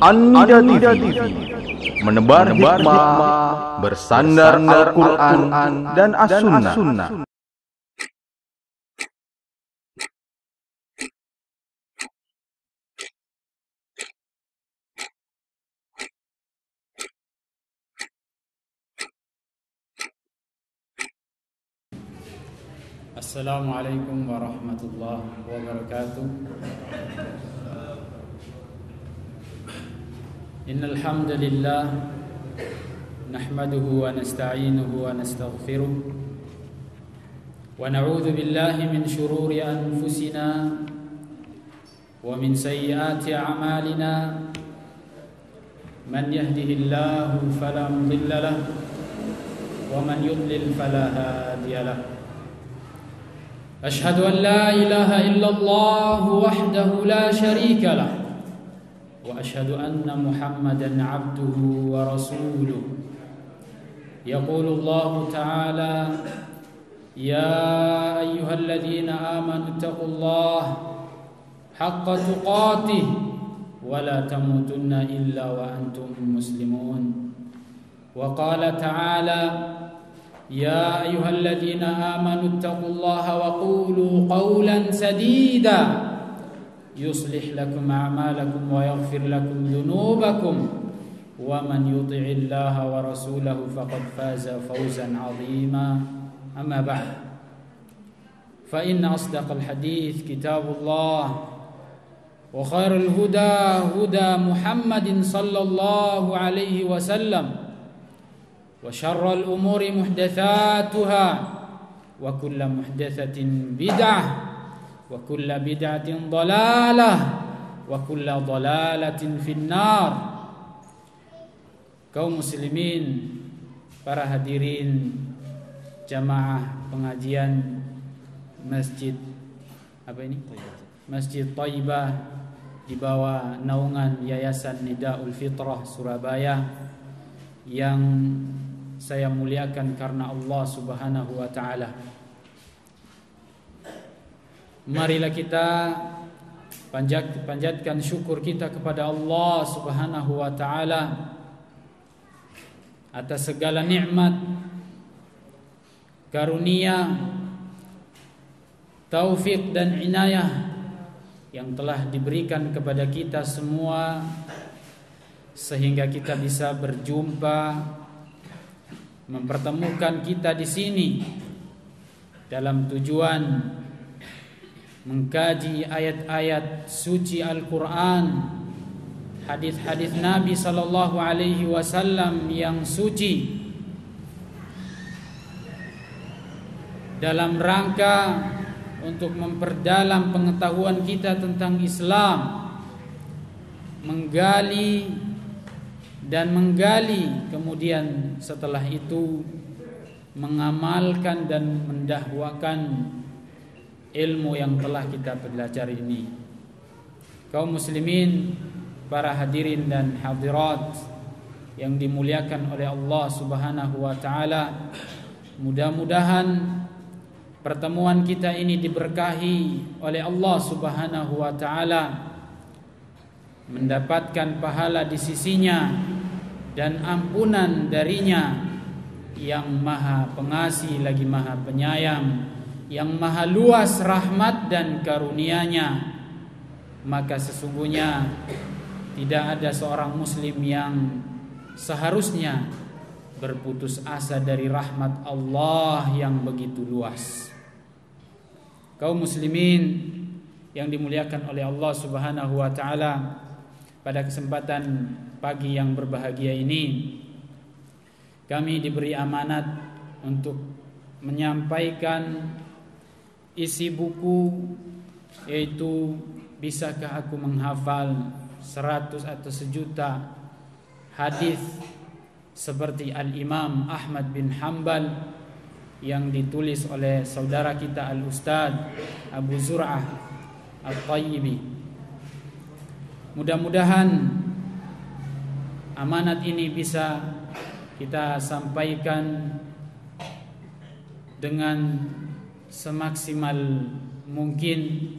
Anda TV menebar hikmah, bersandar Al-Quran dan As-Sunnah. Assalamualaikum warahmatullahi wabarakatuh. Innal hamdalillah nahmaduhu wa nasta'inuhu wa nastaghfiruh wa na'udzu billahi min shururi anfusina wa min sayyiati a'malina. Man yahdihillahu fala mudilla lahu wa man yudlil fala hadiya lahu. أشهد أن لا إله إلا الله وحده لا شريك له وأشهد أن محمدا عبده ورسوله. يقول الله تعالى: يا أيها الذين آمنوا اتقوا الله حق تقاته ولا تموتن إلا وأنتم مسلمون. وقال تعالى: يا أيها الذين آمنوا اتقوا الله وقولوا قولا سديدا يصلح لكم أعمالكم ويغفر لكم ذنوبكم ومن يطع الله ورسوله فقد فاز فوزا عظيما. أما بعد، فإن أصدق الحديث كتاب الله وخير الهدى هدى محمد صلى الله عليه وسلم وشر الأمور محدثاتها وكل محدثة بدعة وكل بدعة ضلالة وكل ضلالة في النار. Kaum muslimin, para hadirin jamaah pengajian Masjid Masjid Thayyibah di bawah naungan Yayasan Nidaul Fitrah Surabaya yang saya muliakan karena Allah Subhanahu wa taala. Marilah kita panjatkan syukur kita kepada Allah Subhanahu wa taala atas segala nikmat, karunia, taufik dan inayah yang telah diberikan kepada kita semua sehingga kita bisa berjumpa, mempertemukan kita di sini dalam tujuan mengkaji ayat-ayat suci Al-Quran, hadis-hadis Nabi sallallahu alaihi wasallam yang suci, dalam rangka untuk memperdalam pengetahuan kita tentang Islam, menggali kemudian setelah itu mengamalkan dan mendakwakan ilmu yang telah kita pelajari ini. Kaum muslimin, para hadirin dan hadirat yang dimuliakan oleh Allah Subhanahu wa taala, mudah-mudahan pertemuan kita ini diberkahi oleh Allah Subhanahu wa taala, mendapatkan pahala di sisinya dan ampunan darinya yang maha pengasih lagi maha penyayang, yang maha luas rahmat dan karunia-Nya. Maka sesungguhnya tidak ada seorang muslim yang seharusnya berputus asa dari rahmat Allah yang begitu luas. Kaum muslimin yang dimuliakan oleh Allah Subhanahu wa taala, pada kesempatan pagi yang berbahagia ini kami diberi amanat untuk menyampaikan isi buku, yaitu Bisakah Aku Menghafal 100 atau 1.000.000 hadis seperti Al-Imam Ahmad bin Hanbal, yang ditulis oleh saudara kita Al-Ustadz Abu Zur'ah At-Thayyibi. Mudah-mudahan amanat ini bisa kita sampaikan dengan semaksimal mungkin,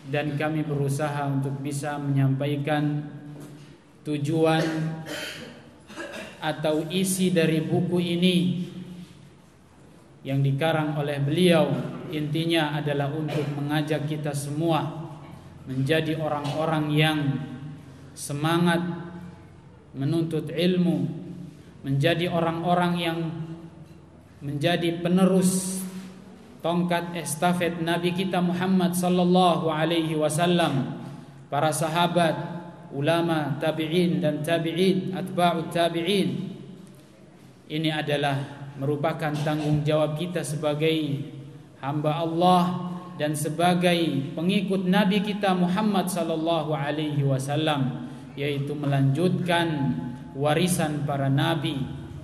dan kami berusaha untuk bisa menyampaikan tujuan atau isi dari buku ini yang dikarang oleh beliau intinya adalah untuk mengajak kita semua menjadi orang-orang yang semangat menuntut ilmu, menjadi orang-orang yang menjadi penerus tongkat estafet Nabi kita Muhammad sallallahu alaihi wasallam, para sahabat, ulama, tabi'in dan tabi'in, atba'ut tabi'in. Ini adalah merupakan tanggung jawab kita sebagai hamba Allah dan sebagai pengikut Nabi kita Muhammad sallallahu alaihi wasallam, yaitu melanjutkan warisan para nabi,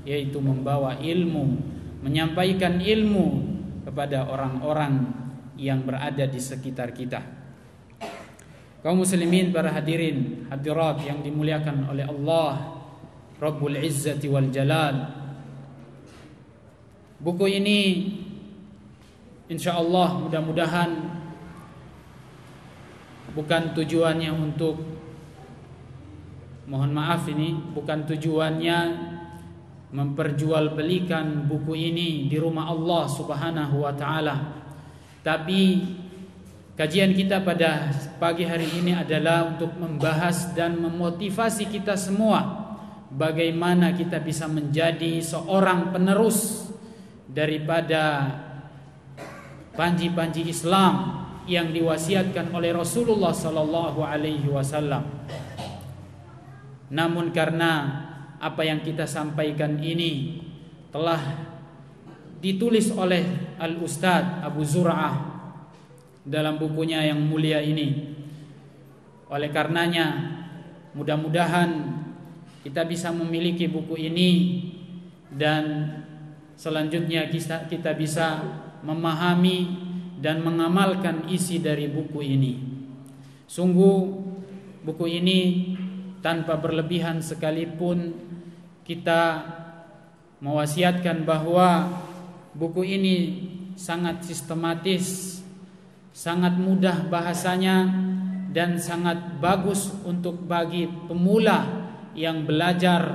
yaitu membawa ilmu, menyampaikan ilmu kepada orang-orang yang berada di sekitar kita. Kaum muslimin, para hadirin hadirat yang dimuliakan oleh Allah Rabbul Izzati wal Jalal, buku ini insyaallah mudah-mudahan bukan tujuannya untuk, mohon maaf, ini bukan tujuannya memperjualbelikan buku ini di rumah Allah Subhanahu wa taala. Tapi kajian kita pada pagi hari ini adalah untuk membahas dan memotivasi kita semua bagaimana kita bisa menjadi seorang penerus daripada panji-panji Islam yang diwasiatkan oleh Rasulullah sallallahu alaihi wasallam. Namun karena apa yang kita sampaikan ini telah ditulis oleh Al-Ustadz Abu Zur'ah dalam bukunya yang mulia ini, oleh karenanya mudah-mudahan kita bisa memiliki buku ini dan selanjutnya kita bisa memahami dan mengamalkan isi dari buku ini. Sungguh buku ini tanpa berlebihan sekalipun kita mewasiatkan bahwa buku ini sangat sistematis, sangat mudah bahasanya, dan sangat bagus untuk bagi pemula yang belajar,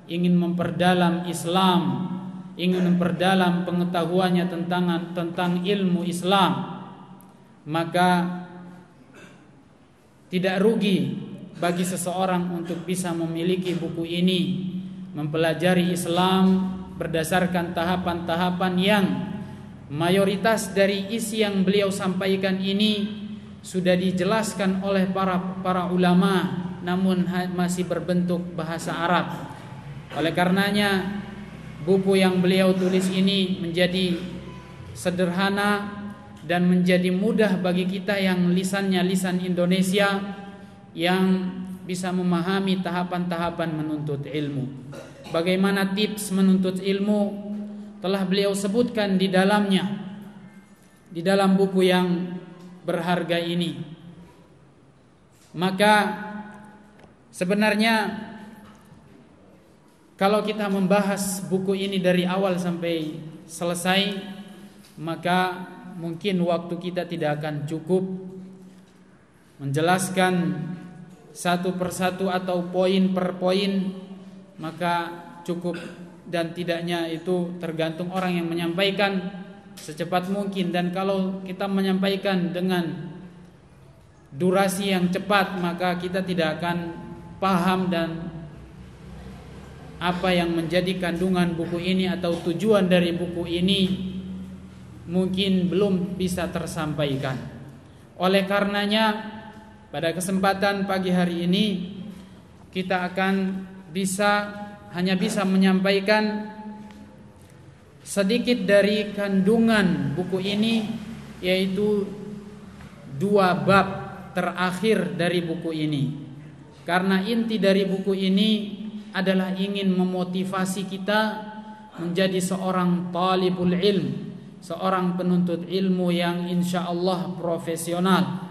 ingin memperdalam Islam, ingin memperdalam pengetahuannya tentang ilmu Islam. Maka tidak rugi bagi seseorang untuk bisa memiliki buku ini, mempelajari Islam berdasarkan tahapan-tahapan yang mayoritas dari isi yang beliau sampaikan ini sudah dijelaskan oleh para ulama, namun masih berbentuk bahasa Arab. Oleh karenanya buku yang beliau tulis ini menjadi sederhana dan menjadi mudah bagi kita yang lisannya lisan Indonesia, yang bisa memahami tahapan-tahapan menuntut ilmu. Bagaimana tips menuntut ilmu telah beliau sebutkan di dalamnya, di dalam buku yang berharga ini. Maka sebenarnya kalau kita membahas buku ini dari awal sampai selesai, maka mungkin waktu kita tidak akan cukup menjelaskan satu persatu atau poin per poin, maka cukup dan tidaknya itu tergantung orang yang menyampaikan secepat mungkin. Dan kalau kita menyampaikan dengan durasi yang cepat, maka kita tidak akan paham dan apa yang menjadi kandungan buku ini atau tujuan dari buku ini mungkin belum bisa tersampaikan. Oleh karenanya pada kesempatan pagi hari ini kita akan hanya bisa menyampaikan sedikit dari kandungan buku ini, yaitu 2 bab terakhir dari buku ini. Karena inti dari buku ini adalah ingin memotivasi kita menjadi seorang talibul ilm, seorang penuntut ilmu yang insyaallah profesional,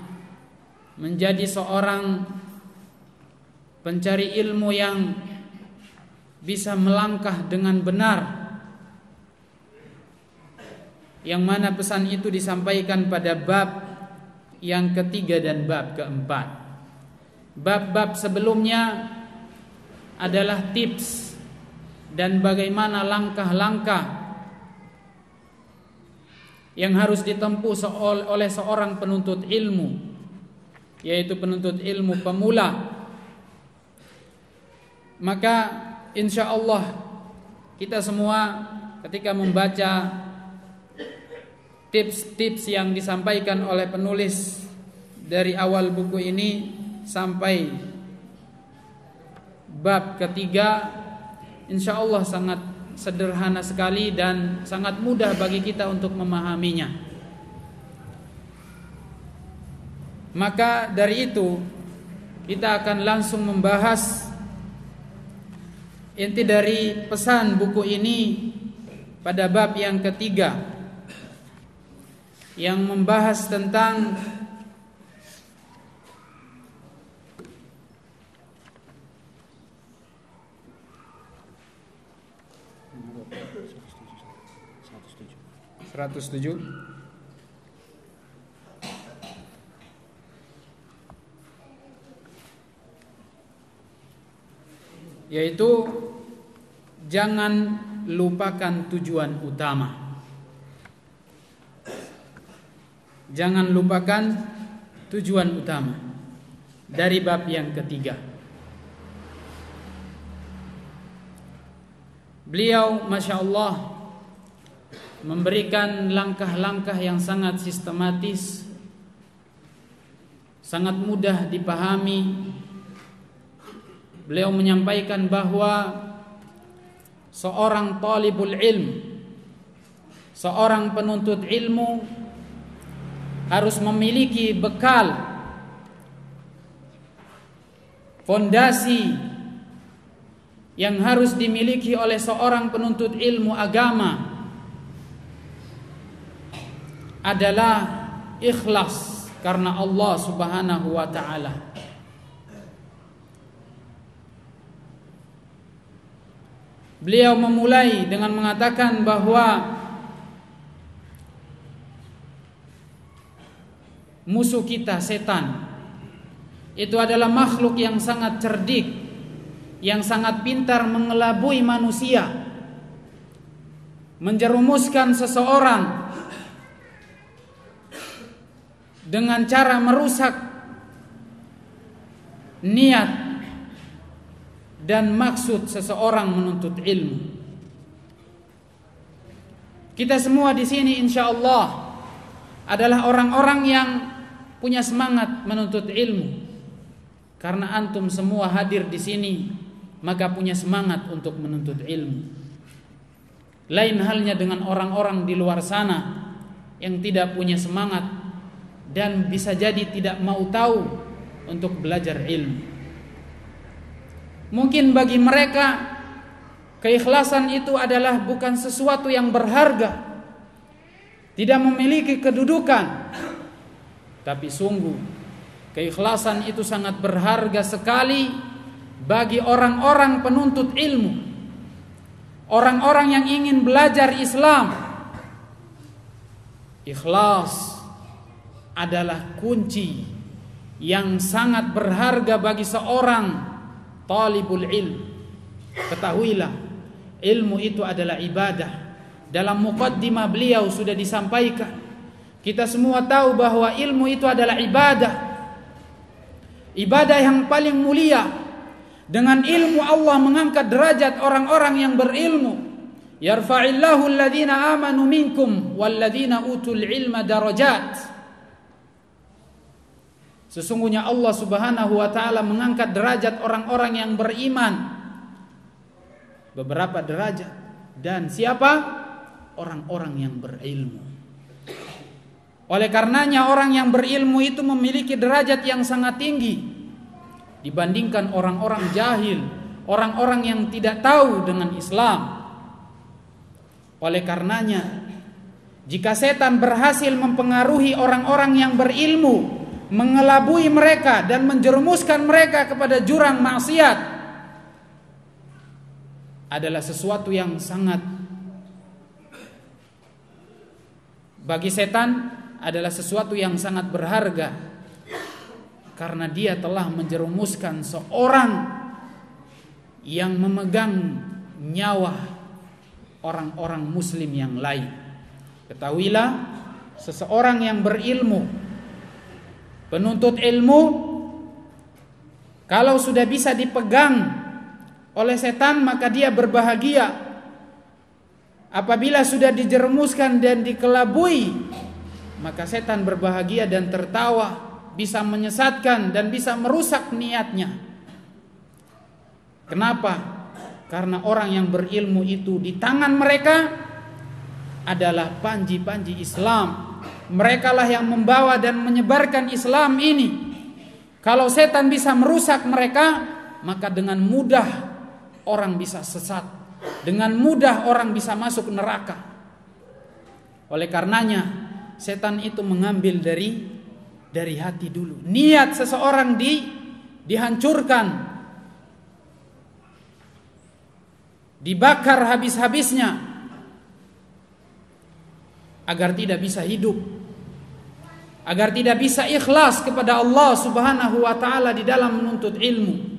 menjadi seorang pencari ilmu yang bisa melangkah dengan benar, yang mana pesan itu disampaikan pada bab yang ketiga dan bab keempat. Bab-bab sebelumnya adalah tips dan bagaimana langkah-langkah yang harus ditempuh oleh seorang penuntut ilmu, yaitu penuntut ilmu pemula. Maka insya Allah kita semua ketika membaca tips-tips yang disampaikan oleh penulis dari awal buku ini sampai bab ketiga, insya Allah sangat sederhana sekali dan sangat mudah bagi kita untuk memahaminya. Maka dari itu kita akan langsung membahas inti dari pesan buku ini pada bab yang ketiga, yang membahas tentang yaitu jangan lupakan tujuan utama. Jangan lupakan tujuan utama dari bab yang ketiga. Beliau Masya Allah memberikan langkah-langkah yang sangat sistematis, sangat mudah dipahami. Beliau menyampaikan bahwa seorang talibul ilm, seorang penuntut ilmu harus memiliki bekal, fondasi yang harus dimiliki oleh seorang penuntut ilmu agama adalah ikhlas karena Allah Subhanahu wa ta'ala. Beliau memulai dengan mengatakan bahwa musuh kita setan itu adalah makhluk yang sangat cerdik, yang sangat pintar mengelabui manusia, menjerumuskan seseorang dengan cara merusak niat dan maksud seseorang menuntut ilmu. Kita semua di sini insya Allah adalah orang-orang yang punya semangat menuntut ilmu. Karena antum semua hadir di sini, maka punya semangat untuk menuntut ilmu. Lain halnya dengan orang-orang di luar sana yang tidak punya semangat dan bisa jadi tidak mau tahu untuk belajar ilmu. Mungkin bagi mereka keikhlasan itu adalah bukan sesuatu yang berharga, tidak memiliki kedudukan. Tapi sungguh keikhlasan itu sangat berharga sekali bagi orang-orang penuntut ilmu, orang-orang yang ingin belajar Islam. Ikhlas adalah kunci yang sangat berharga bagi seorang talibul ilm. Ketahuilah, ilmu itu adalah ibadah. Dalam muqaddimah beliau sudah disampaikan, kita semua tahu bahwa ilmu itu adalah ibadah. Ibadah yang paling mulia. Dengan ilmu Allah mengangkat derajat orang-orang yang berilmu. Yarfa'illahu alladhina amanu minkum walladhina utul ilma darajat. Sesungguhnya Allah Subhanahu wa ta'ala mengangkat derajat orang-orang yang beriman beberapa derajat. Dan siapa? Orang-orang yang berilmu. Oleh karenanya orang yang berilmu itu memiliki derajat yang sangat tinggi dibandingkan orang-orang jahil, orang-orang yang tidak tahu dengan Islam. Oleh karenanya, jika setan berhasil mempengaruhi orang-orang yang berilmu, mengelabui mereka dan menjerumuskan mereka kepada jurang maksiat, adalah sesuatu yang sangat, bagi setan adalah sesuatu yang sangat berharga, karena dia telah menjerumuskan seorang yang memegang nyawa orang-orang muslim yang lain. Ketahuilah, seseorang yang berilmu, penuntut ilmu, kalau sudah bisa dipegang oleh setan, maka dia berbahagia. Apabila sudah dijerumuskan dan dikelabui, maka setan berbahagia dan tertawa, bisa menyesatkan dan bisa merusak niatnya. Kenapa? Karena orang yang berilmu itu di tangan mereka adalah panji-panji Islam. Merekalah yang membawa dan menyebarkan Islam ini. Kalau setan bisa merusak mereka, maka dengan mudah orang bisa sesat. Dengan mudah orang bisa masuk neraka. Oleh karenanya, setan itu mengambil dari hati dulu. Niat seseorang dihancurkan, dibakar habis-habisnya agar tidak bisa hidup, agar tidak bisa ikhlas kepada Allah Subhanahu wa taala di dalam menuntut ilmu.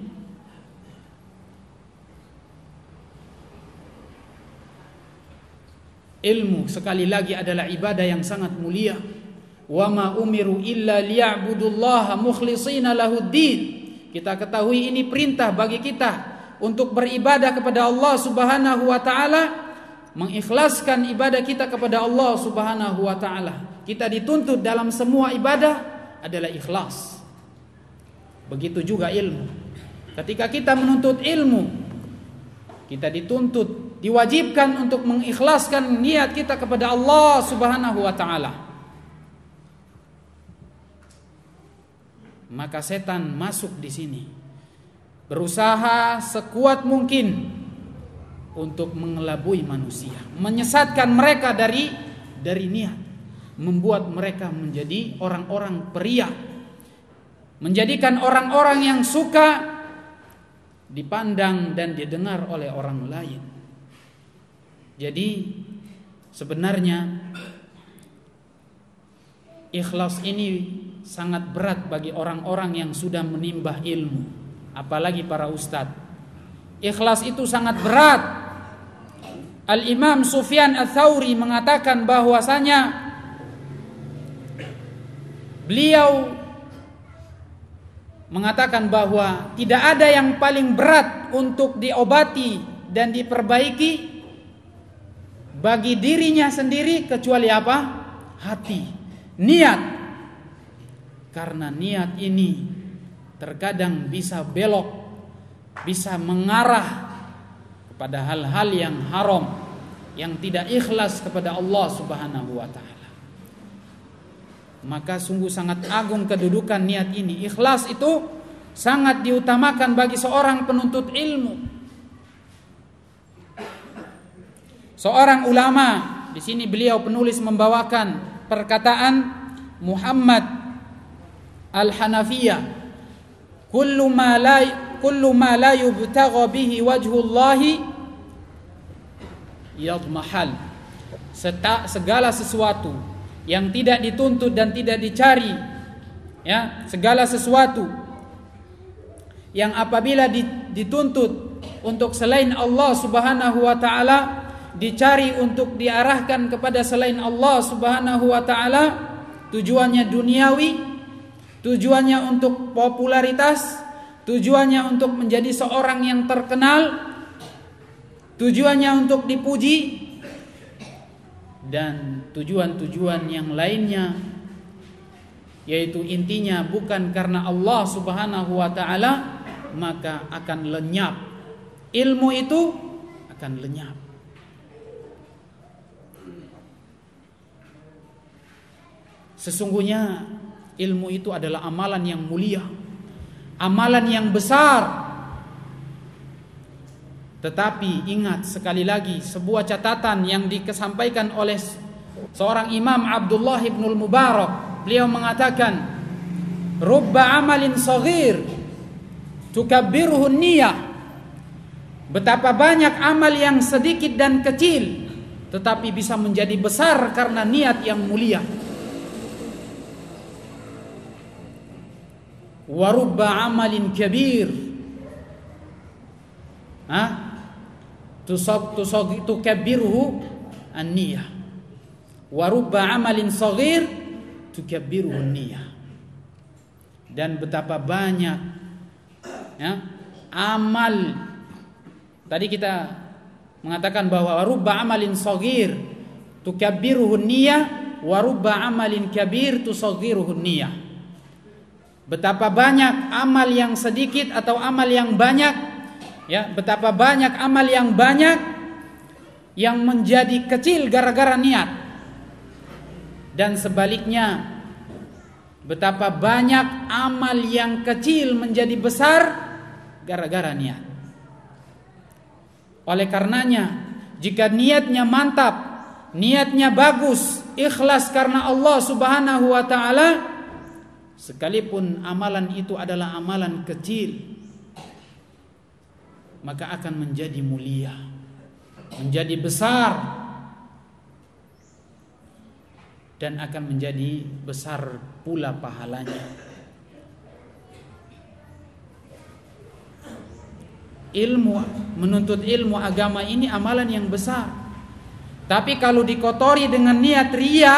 Ilmu sekali lagi adalah ibadah yang sangat mulia. Wa ma umiru illa liya'budullaha mukhlishina lahuddin. Kita ketahui ini perintah bagi kita untuk beribadah kepada Allah Subhanahu wa taala, mengikhlaskan ibadah kita kepada Allah Subhanahu wa taala. Kita dituntut dalam semua ibadah adalah ikhlas. Begitu juga ilmu. Ketika kita menuntut ilmu, kita dituntut, diwajibkan untuk mengikhlaskan niat kita kepada Allah Subhanahu wa taala. Maka setan masuk di sini, berusaha sekuat mungkin untuk mengelabui manusia, menyesatkan mereka dari niat, membuat mereka menjadi orang-orang pria, menjadikan orang-orang yang suka dipandang dan didengar oleh orang lain. Jadi sebenarnya ikhlas ini sangat berat bagi orang-orang yang sudah menimba ilmu, apalagi para ustadz. Ikhlas itu sangat berat. Al-Imam Sufyan Ats-Tsauri mengatakan bahwasanya beliau mengatakan bahwa tidak ada yang paling berat untuk diobati dan diperbaiki bagi dirinya sendiri kecuali apa? Hati, niat. Karena niat ini terkadang bisa belok, bisa mengarah kepada hal-hal yang haram, yang tidak ikhlas kepada Allah Subhanahu wa taala. Maka sungguh sangat agung kedudukan niat ini. Ikhlas itu sangat diutamakan bagi seorang penuntut ilmu. Seorang ulama, di sini beliau penulis membawakan perkataan Muhammad Al-Hanafiyah, kullu ma la yubtagha bihi wajhullahi yadmahal. Segala sesuatu yang tidak dituntut dan tidak dicari, ya, segala sesuatu yang apabila dituntut untuk selain Allah Subhanahu wa taala, dicari untuk diarahkan kepada selain Allah Subhanahu wa taala, tujuannya duniawi, tujuannya untuk popularitas, tujuannya untuk menjadi seorang yang terkenal, tujuannya untuk dipuji, dan tujuan-tujuan yang lainnya, yaitu intinya bukan karena Allah Subhanahu wa taala, maka akan lenyap. Ilmu itu akan lenyap. Sesungguhnya ilmu itu adalah amalan yang mulia, amalan yang besar. Tetapi ingat sekali lagi sebuah catatan yang disampaikan oleh seorang Imam Abdullah ibnul Mubarak. Beliau mengatakan, rubba amalin saghir tukabbiruhu niyah. Betapa banyak amal yang sedikit dan kecil tetapi bisa menjadi besar karena niat yang mulia. Wa rubba amalin kabir tukabbiruhu an-niyah. Wa rubba amalin shaghir tukabbiruhu an-niyah. Dan betapa banyak amal, tadi kita mengatakan bahwa rubba amalin shaghir tukabbiruhu an-niyah wa rubba amalin kabir tusaghiruhu an-niyah. Betapa banyak amal yang sedikit atau amal yang banyak, betapa banyak amal yang banyak yang menjadi kecil gara-gara niat. Dan sebaliknya, betapa banyak amal yang kecil menjadi besar gara-gara niat. Oleh karenanya, jika niatnya mantap, niatnya bagus, ikhlas karena Allah Subhanahu wa ta'ala, sekalipun amalan itu adalah amalan kecil, maka akan menjadi mulia, menjadi besar, dan akan menjadi besar pula pahalanya. Menuntut ilmu agama ini amalan yang besar. Tapi kalau dikotori dengan niat riya,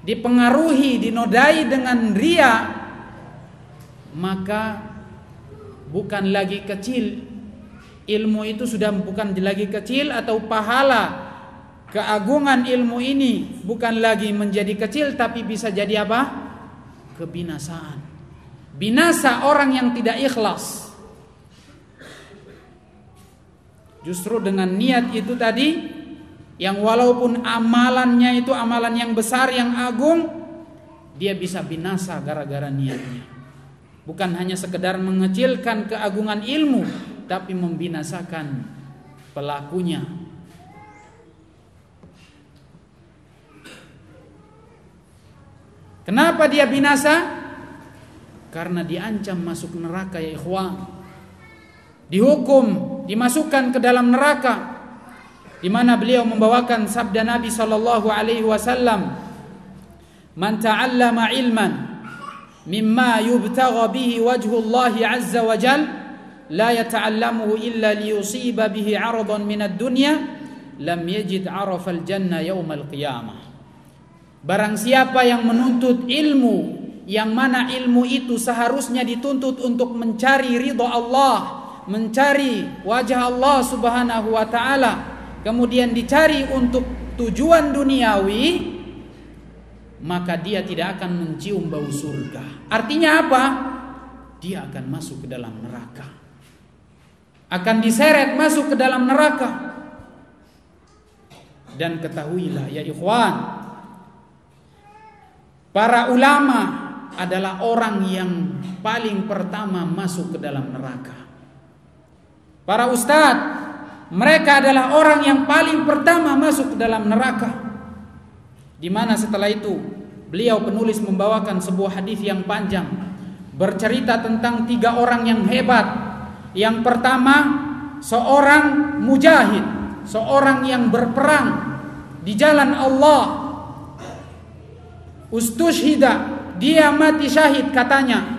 dipengaruhi, dinodai dengan riya, maka bukan lagi kecil. Ilmu itu sudah bukan lagi kecil, atau pahala keagungan ilmu ini bukan lagi menjadi kecil, tapi bisa jadi apa? Kebinasaan. Binasa orang yang tidak ikhlas. Justru dengan niat itu tadi, yang walaupun amalannya itu amalan yang besar, yang agung, dia bisa binasa gara-gara niatnya. Bukan hanya sekedar mengecilkan keagungan ilmu, tapi membinasakan pelakunya. Kenapa dia binasa? Karena diancam masuk neraka, ya ikhwan. Dihukum, dimasukkan ke dalam neraka. Di mana beliau membawakan sabda Nabi sallallahu alaihi wasallam, "Man ta'allama ilman mimma yubtagha bihi wajhullah azza wa jal, la yata'allamuhu illa liyusiba bihi 'aradan minad dunya, lam yajid 'arafal jannah yaumal qiyamah." Barang siapa yang menuntut ilmu, yang mana ilmu itu seharusnya dituntut untuk mencari ridha Allah, mencari wajah Allah Subhanahu wa ta'ala, kemudian dicari untuk tujuan duniawi, maka dia tidak akan mencium bau surga. Artinya apa? Dia akan masuk ke dalam neraka, akan diseret masuk ke dalam neraka. Dan ketahuilah ya ikhwan, para ulama adalah orang yang paling pertama masuk ke dalam neraka. Para ustadz, mereka adalah orang yang paling pertama masuk ke dalam neraka. Di mana setelah itu beliau penulis membawakan sebuah hadis yang panjang, bercerita tentang 3 orang yang hebat. Yang pertama, seorang mujahid, seorang yang berperang di jalan Allah. Ustushhida, dia mati syahid katanya.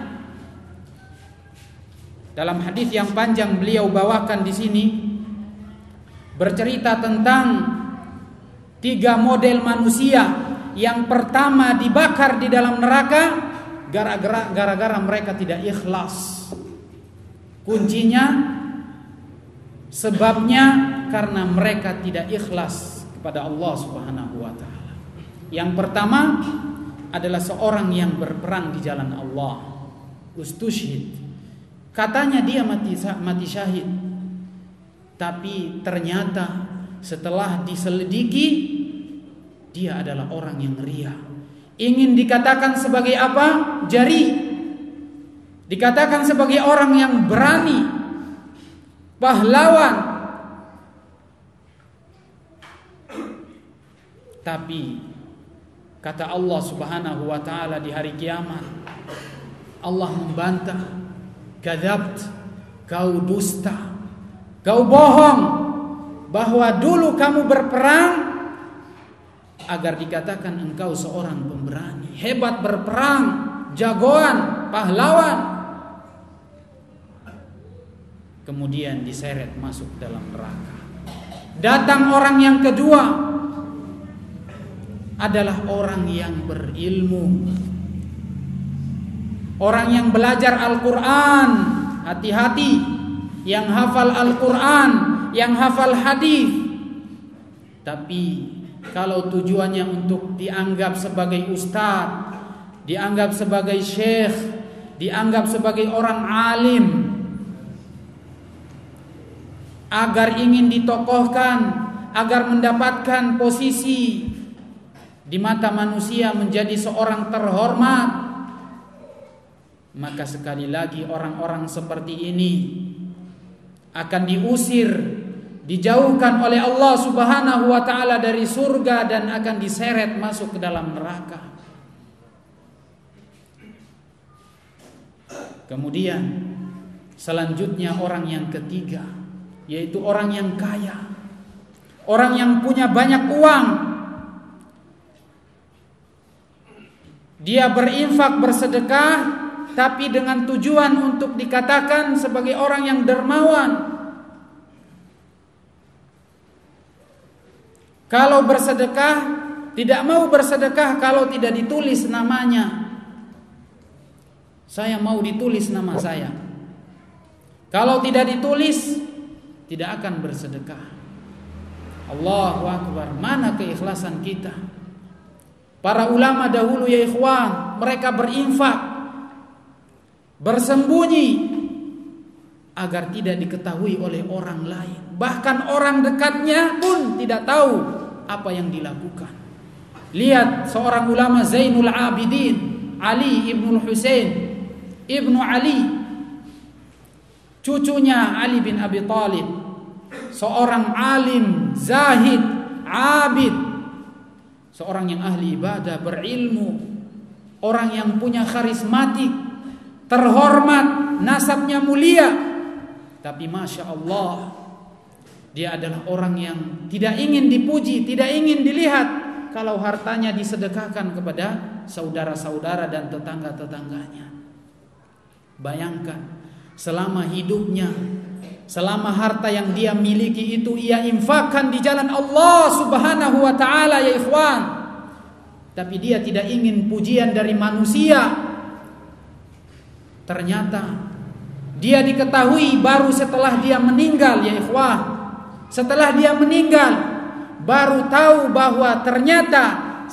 Dalam hadis yang panjang beliau bawakan di sini, bercerita tentang 3 model manusia. Yang pertama dibakar di dalam neraka gara-gara mereka tidak ikhlas. Kuncinya, sebabnya karena mereka tidak ikhlas kepada Allah Subhanahu wa ta'ala. Yang pertama adalah seorang yang berperang di jalan Allah, ustushhid. Katanya dia mati syahid, tapi ternyata setelah diselidiki, dia adalah orang yang riya. Ingin dikatakan sebagai apa? Jari. Dikatakan sebagai orang yang berani, pahlawan. Tapi kata Allah Subhanahu wa ta'ala di hari kiamat, Allah membantah, kadzabt, kau dusta, kau bohong, bahwa dulu kamu berperang agar dikatakan engkau seorang pemberani, hebat berperang, jagoan, pahlawan. kemudian diseret masuk dalam neraka. Datang orang yang kedua adalah orang yang berilmu, orang yang belajar Al-Quran. Hati-hati, yang hafal Al-Quran, yang hafal hadis, tapi kalau tujuannya untuk dianggap sebagai ustadz, dianggap sebagai syekh, dianggap sebagai orang alim, agar ingin ditokohkan, agar mendapatkan posisi di mata manusia, menjadi seorang terhormat, maka sekali lagi orang-orang seperti ini akan diusir, dijauhkan oleh Allah Subhanahu wa ta'ala dari surga dan akan diseret masuk ke dalam neraka. Kemudian selanjutnya orang yang ketiga, yaitu orang yang kaya, orang yang punya banyak uang. Dia berinfak, bersedekah, tapi dengan tujuan untuk dikatakan sebagai orang yang dermawan. Kalau bersedekah, tidak mau bersedekah kalau tidak ditulis namanya. Saya mau ditulis nama saya. Kalau tidak ditulis, tidak akan bersedekah. Allahu Akbar. Mana keikhlasan kita? Para ulama dahulu ya ikhwan, mereka berinfak, bersembunyi agar tidak diketahui oleh orang lain. Bahkan orang dekatnya pun tidak tahu apa yang dilakukan. Lihat seorang ulama Zainul Abidin, Ali ibn Husain ibnu Ali, cucunya Ali bin Abi Thalib, seorang alim, zahid, abid, seorang yang ahli ibadah, berilmu, orang yang punya karismatik, terhormat, nasabnya mulia. Tapi Masya Allah, dia adalah orang yang tidak ingin dipuji, tidak ingin dilihat kalau hartanya disedekahkan kepada saudara-saudara dan tetangga-tetangganya. Bayangkan, selama hidupnya, selama harta yang dia miliki itu ia infakkan di jalan Allah Subhanahu wa ta'ala ya ikhwan, tapi dia tidak ingin pujian dari manusia. Ternyata dia diketahui baru setelah dia meninggal ya ikhwan. Setelah dia meninggal baru tahu bahwa ternyata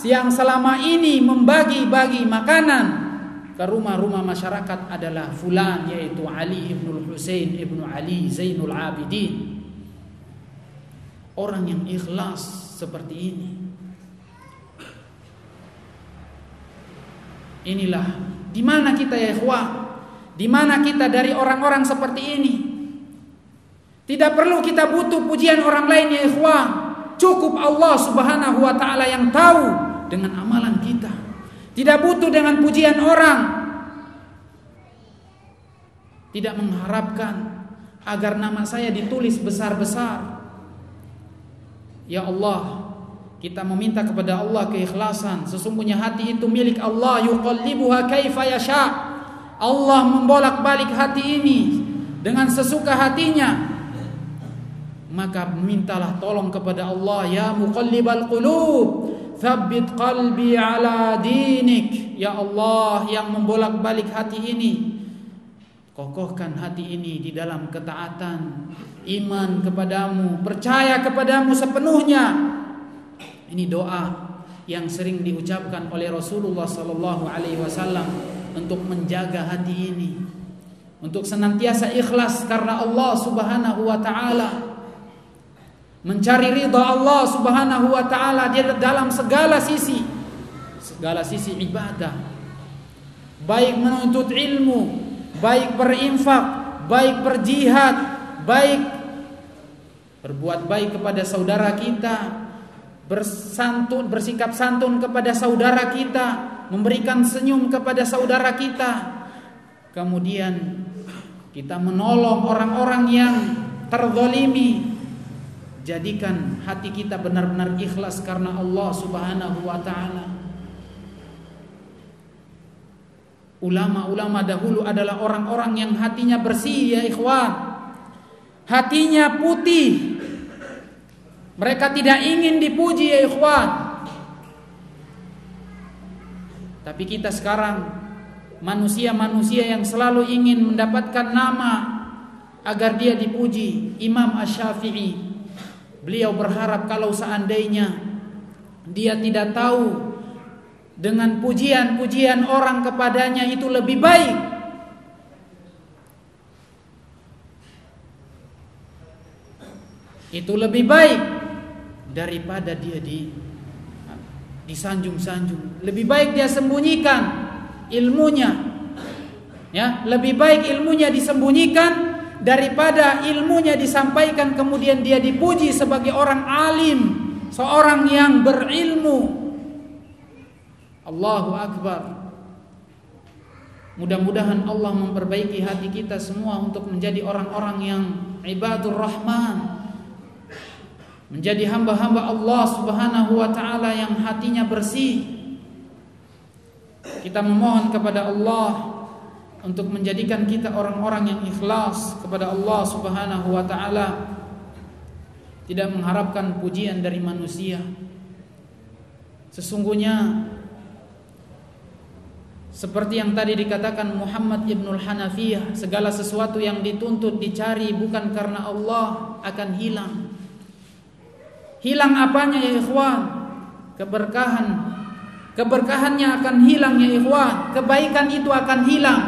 yang selama ini membagi-bagi makanan ke rumah-rumah masyarakat adalah fulan, yaitu Ali ibn Husain ibn Ali Zainul Abidin. Orang yang ikhlas seperti ini, inilah di mana kita ya ikhwah, di mana kita dari orang-orang seperti ini. Tidak perlu kita butuh pujian orang lain ya ikhwah, cukup Allah Subhanahu wa ta'ala yang tahu dengan amalan kita. Tidak butuh dengan pujian orang. Tidak mengharapkan agar nama saya ditulis besar-besar. Ya Allah, kita meminta kepada Allah keikhlasan. Sesungguhnya hati itu milik Allah, yuqallibuha kaifa yasha. Allah membolak-balik hati ini dengan sesuka hatinya. Maka mintalah tolong kepada Allah, ya muqallibal qulub, tsabbit qalbi ala dinik. Ya Allah yang membolak-balik hati ini, kokohkan hati ini di dalam ketaatan, iman kepadamu, percaya kepadamu sepenuhnya. Ini doa yang sering diucapkan oleh Rasulullah sallallahu alaihi wasallam untuk menjaga hati ini, untuk senantiasa ikhlas karena Allah Subhanahu wa taala, mencari ridha Allah Subhanahu wa ta'ala di dalam segala sisi ibadah, baik menuntut ilmu, baik berinfak, baik berjihad, baik berbuat baik kepada saudara kita, bersikap santun kepada saudara kita, memberikan senyum kepada saudara kita. Kemudian kita menolong orang-orang yang terzalimi. Jadikan hati kita benar-benar ikhlas karena Allah Subhanahu wa ta'ala. Ulama-ulama dahulu adalah orang-orang yang hatinya bersih ya ikhwan. hatinya putih. Mereka tidak ingin dipuji ya ikhwan. Tapi kita sekarang manusia-manusia yang selalu ingin mendapatkan nama agar dia dipuji. Imam Asy-Syafi'i, beliau berharap kalau seandainya dia tidak tahu dengan pujian-pujian orang kepadanya itu lebih baik, itu lebih baik daripada dia disanjung-sanjung. Lebih baik dia sembunyikan ilmunya, ya, lebih baik ilmunya disembunyikan daripada ilmunya disampaikan kemudian dia dipuji sebagai orang alim, seorang yang berilmu. Allahu Akbar. Mudah-mudahan Allah memperbaiki hati kita semua untuk menjadi orang-orang yang ibadur rahman, menjadi hamba-hamba Allah Subhanahu wa ta'ala yang hatinya bersih. Kita memohon kepada Allah untuk menjadikan kita orang-orang yang ikhlas kepada Allah Subhanahu wa ta'ala, tidak mengharapkan pujian dari manusia. Sesungguhnya seperti yang tadi dikatakan Muhammad Ibnul Hanafiyah, segala sesuatu yang dituntut dicari bukan karena Allah akan hilang. Hilang apanya ya ikhwan? Keberkahan. Keberkahannya akan hilang ya ikhwan. Kebaikan itu akan hilang.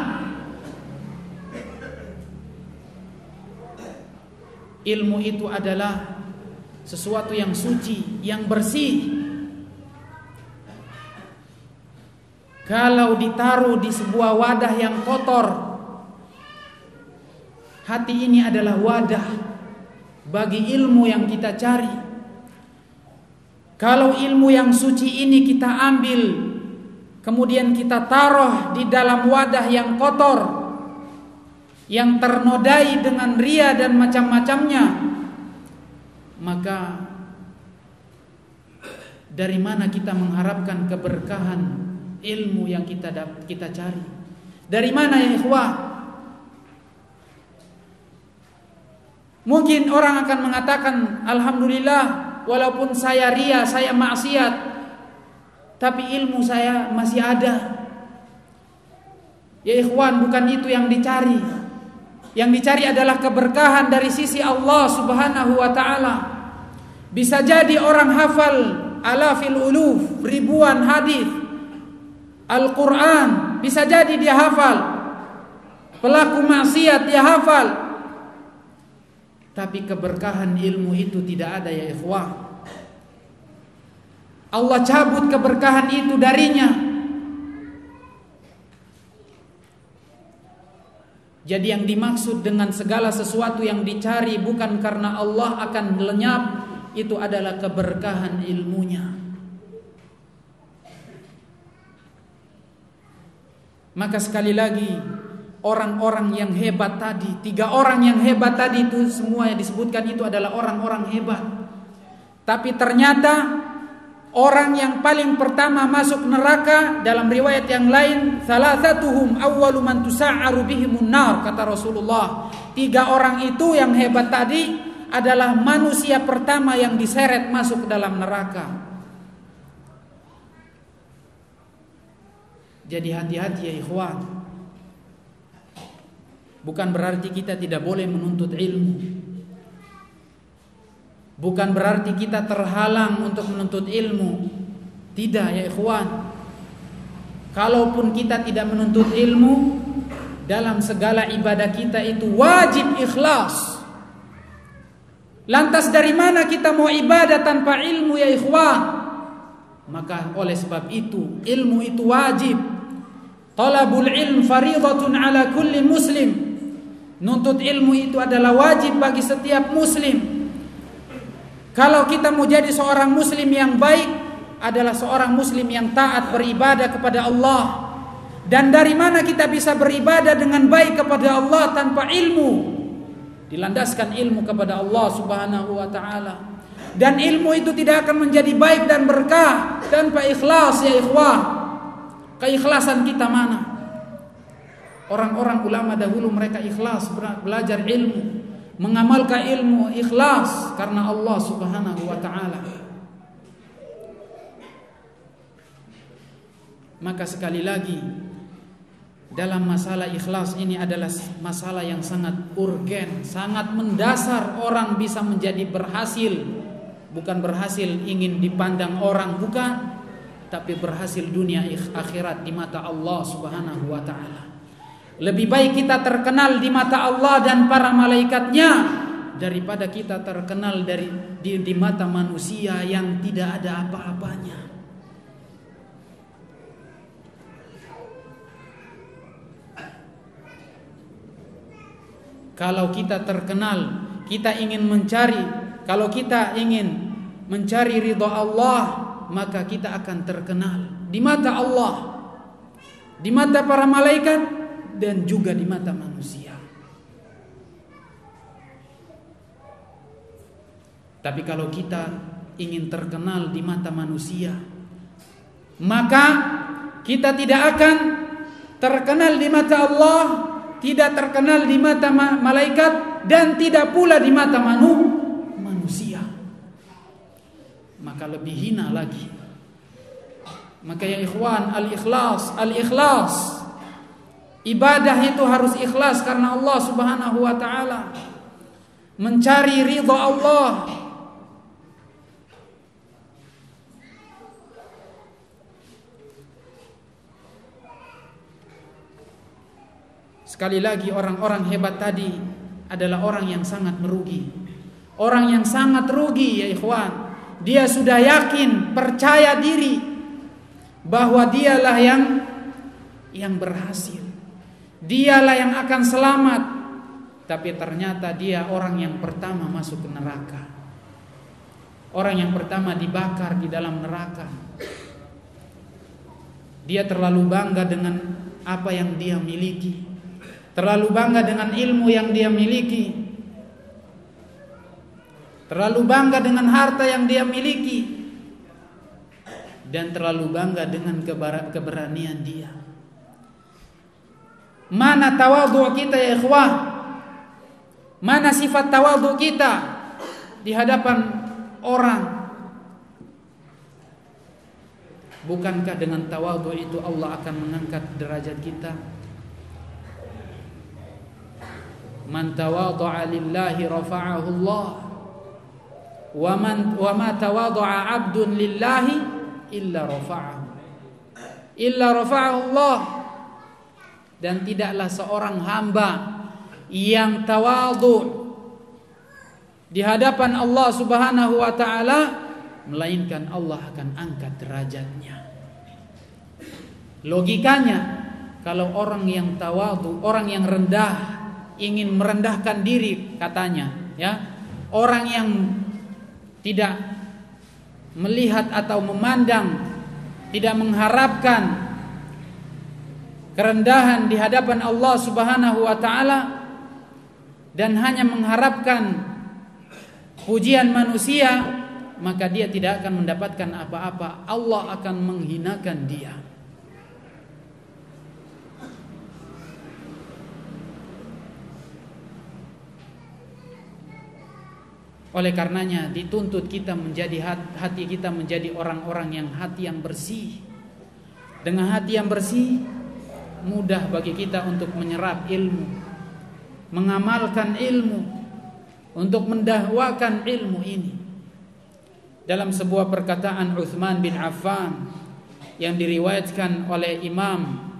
Ilmu itu adalah sesuatu yang suci, yang bersih. Kalau ditaruh di sebuah wadah yang kotor, hati ini adalah wadah bagi ilmu yang kita cari. Kalau ilmu yang suci ini kita ambil, kemudian kita taruh di dalam wadah yang kotor, yang ternodai dengan ria dan macam-macamnya, maka dari mana kita mengharapkan keberkahan ilmu yang kita cari? Dari mana ya ikhwah? Mungkin orang akan mengatakan, alhamdulillah, walaupun saya ria, saya maksiat, tapi ilmu saya masih ada. Ya ikhwan, bukan itu yang dicari. Yang dicari adalah keberkahan dari sisi Allah Subhanahu wa ta'ala. Bisa jadi orang hafal alafil uluf, ribuan hadis Al-Quran, bisa jadi dia hafal. Pelaku maksiat dia hafal, tapi keberkahan ilmu itu tidak ada ya ikhwah. Allah cabut keberkahan itu darinya. Jadi yang dimaksud dengan segala sesuatu yang dicari bukan karena Allah akan lenyap, itu adalah keberkahan ilmunya. Maka sekali lagi, orang-orang yang hebat tadi, 3 orang yang hebat tadi itu semua yang disebutkan itu adalah orang-orang hebat. Tapi ternyata orang yang paling pertama masuk neraka dalam riwayat yang lain, salasatuhum awwalu man tusa'aru bihimun nar, kata Rasulullah. 3 orang itu yang hebat tadi adalah manusia pertama yang diseret masuk ke dalam neraka. Jadi hati-hati ya ikhwan. Bukan berarti kita tidak boleh menuntut ilmu. Bukan berarti kita terhalang untuk menuntut ilmu. Tidak ya ikhwan. Kalaupun kita tidak menuntut ilmu, dalam segala ibadah kita itu wajib ikhlas. Lantas dari mana kita mau ibadah tanpa ilmu ya ikhwan? Maka oleh sebab itu ilmu itu wajib. Talabul ilm faridatun ala kulli muslim. Nuntut ilmu itu adalah wajib bagi setiap muslim. Kalau kita mau jadi seorang muslim yang baik, adalah seorang muslim yang taat beribadah kepada Allah. Dan dari mana kita bisa beribadah dengan baik kepada Allah tanpa ilmu? Dilandaskan ilmu kepada Allah Subhanahu wa ta'ala. Dan ilmu itu tidak akan menjadi baik dan berkah tanpa ikhlas ya ikhwah. Keikhlasan kita mana? Orang-orang ulama dahulu mereka ikhlas belajar ilmu. mengamalkan ilmu ikhlas karena Allah Subhanahu wa taala. Maka sekali lagi, dalam masalah ikhlas ini adalah masalah yang sangat urgen, sangat mendasar. Orang bisa menjadi berhasil, bukan berhasil ingin dipandang orang, bukan, tapi berhasil dunia akhirat di mata Allah Subhanahu wa taala. Lebih baik kita terkenal di mata Allah dan para malaikatnya daripada kita terkenal di mata manusia yang tidak ada apa-apanya. Kalau kita terkenal, kita ingin mencari, kalau kita ingin mencari ridha Allah, maka kita akan terkenal di mata Allah, di mata para malaikat, dan juga di mata manusia. Tapi kalau kita ingin terkenal di mata manusia, maka kita tidak akan terkenal di mata Allah, tidak terkenal di mata malaikat, dan tidak pula di mata manusia. Maka lebih hina lagi. Maka ya ikhwan, al-ikhlas. Ibadah itu harus ikhlas karena Allah Subhanahu wa taala. Mencari ridha Allah. Sekali lagi, orang-orang hebat tadi adalah orang yang sangat merugi. Orang yang sangat rugi ya ikhwan. Dia sudah yakin, percaya diri bahwa dialah yang berhasil. Dialah yang akan selamat. Tapi ternyata dia orang yang pertama masuk ke neraka. Orang yang pertama dibakar di dalam neraka. Dia terlalu bangga dengan apa yang dia miliki, terlalu bangga dengan ilmu yang dia miliki, terlalu bangga dengan harta yang dia miliki, dan terlalu bangga dengan keberanian dia. Mana tawadhu kita ya ikhwah? Mana sifat tawadhu kita di hadapan orang? Bukankah dengan tawadhu itu Allah akan mengangkat derajat kita? Man tawadha'a lillahi rafa'ahu Allah. Wa ma tawadha'a 'abdun lillahi illa rafa'ahu. Allah. Dan tidaklah seorang hamba yang tawadhu di hadapan Allah Subhanahu wa taala melainkan Allah akan angkat derajatnya. Logikanya, kalau orang yang tawadhu, orang yang rendah, ingin merendahkan diri katanya, ya, orang yang tidak melihat atau memandang, tidak mengharapkan kerendahan di hadapan Allah Subhanahu wa taala dan hanya mengharapkan pujian manusia, maka dia tidak akan mendapatkan apa-apa. Allah akan menghinakan dia. Oleh karenanya dituntut kita menjadi hati kita menjadi orang-orang yang hati yang bersih. Dengan hati yang bersih, mudah bagi kita untuk menyerap ilmu, mengamalkan ilmu, untuk mendakwakan ilmu ini. Dalam sebuah perkataan Utsman bin Affan yang diriwayatkan oleh Imam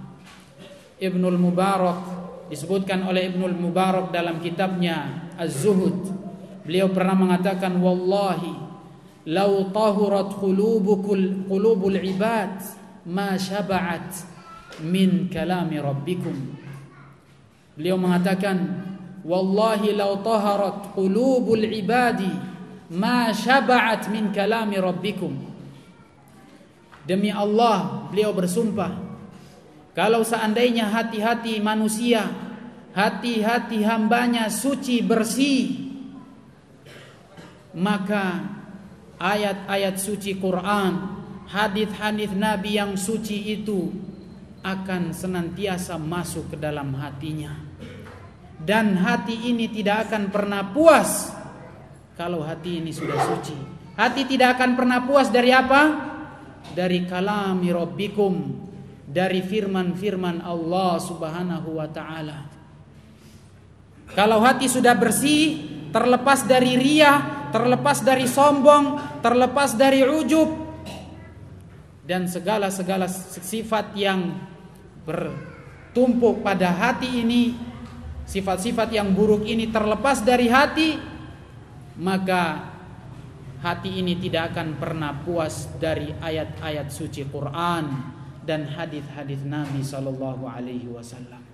Ibnul Mubarak, disebutkan oleh Ibnul Mubarak dalam kitabnya Az-Zuhud, beliau pernah mengatakan, wallahi law tahurat qulubul ibad ma syaba'at min kalami rabbikum. Beliau mengatakan, wallahi law taharat qulubul ibadi ma syaba'at min kalami rabbikum. Demi Allah, beliau bersumpah, kalau seandainya hati-hati manusia, hati-hati hambanya suci bersih, maka ayat-ayat suci Quran, hadis-hadis Nabi yang suci itu akan senantiasa masuk ke dalam hatinya. Dan hati ini tidak akan pernah puas kalau hati ini sudah suci. Hati tidak akan pernah puas dari apa? Dari kalami rabbikum, dari firman-firman Allah Subhanahu wa ta'ala. Kalau hati sudah bersih, terlepas dari riya, terlepas dari sombong, terlepas dari ujub dan segala sifat yang bertumpuk pada hati ini, sifat-sifat yang buruk ini terlepas dari hati, maka hati ini tidak akan pernah puas dari ayat-ayat suci Quran dan hadis-hadis Nabi sallallahu alaihi wasallam.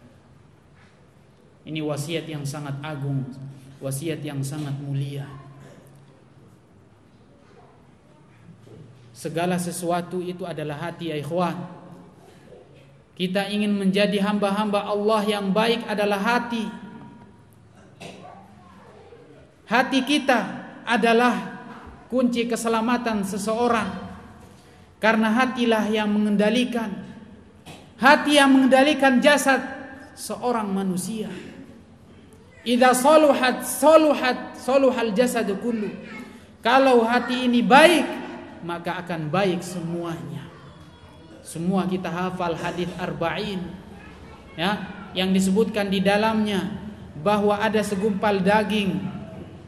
Ini wasiat yang sangat agung, wasiat yang sangat mulia. Segala sesuatu itu adalah hati, ya ikhwan. Kita ingin menjadi hamba-hamba Allah yang baik adalah hati. Hati kita adalah kunci keselamatan seseorang, karena hatilah yang mengendalikan. Hati yang mengendalikan jasad seorang manusia. Idza saluhal jasad kullu. Kalau hati ini baik, maka akan baik semuanya. Semua kita hafal hadis arba'in, ya, yang disebutkan di dalamnya bahwa ada segumpal daging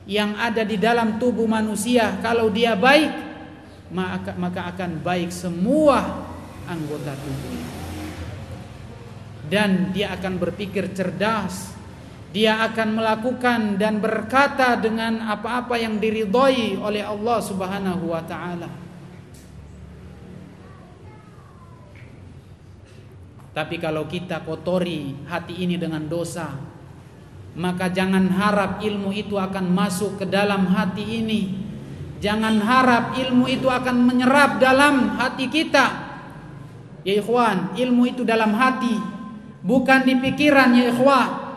yang ada di dalam tubuh manusia. Kalau dia baik, maka akan baik semua anggota tubuhnya. Dan dia akan berpikir cerdas. Dia akan melakukan dan berkata dengan apa-apa yang diridhai oleh Allah Subhanahu wa ta'ala. Tapi kalau kita kotori hati ini dengan dosa, maka jangan harap ilmu itu akan masuk ke dalam hati ini. Jangan harap ilmu itu akan menyerap dalam hati kita. Ya ikhwan, ilmu itu dalam hati, bukan di pikiran, ya ikhwan.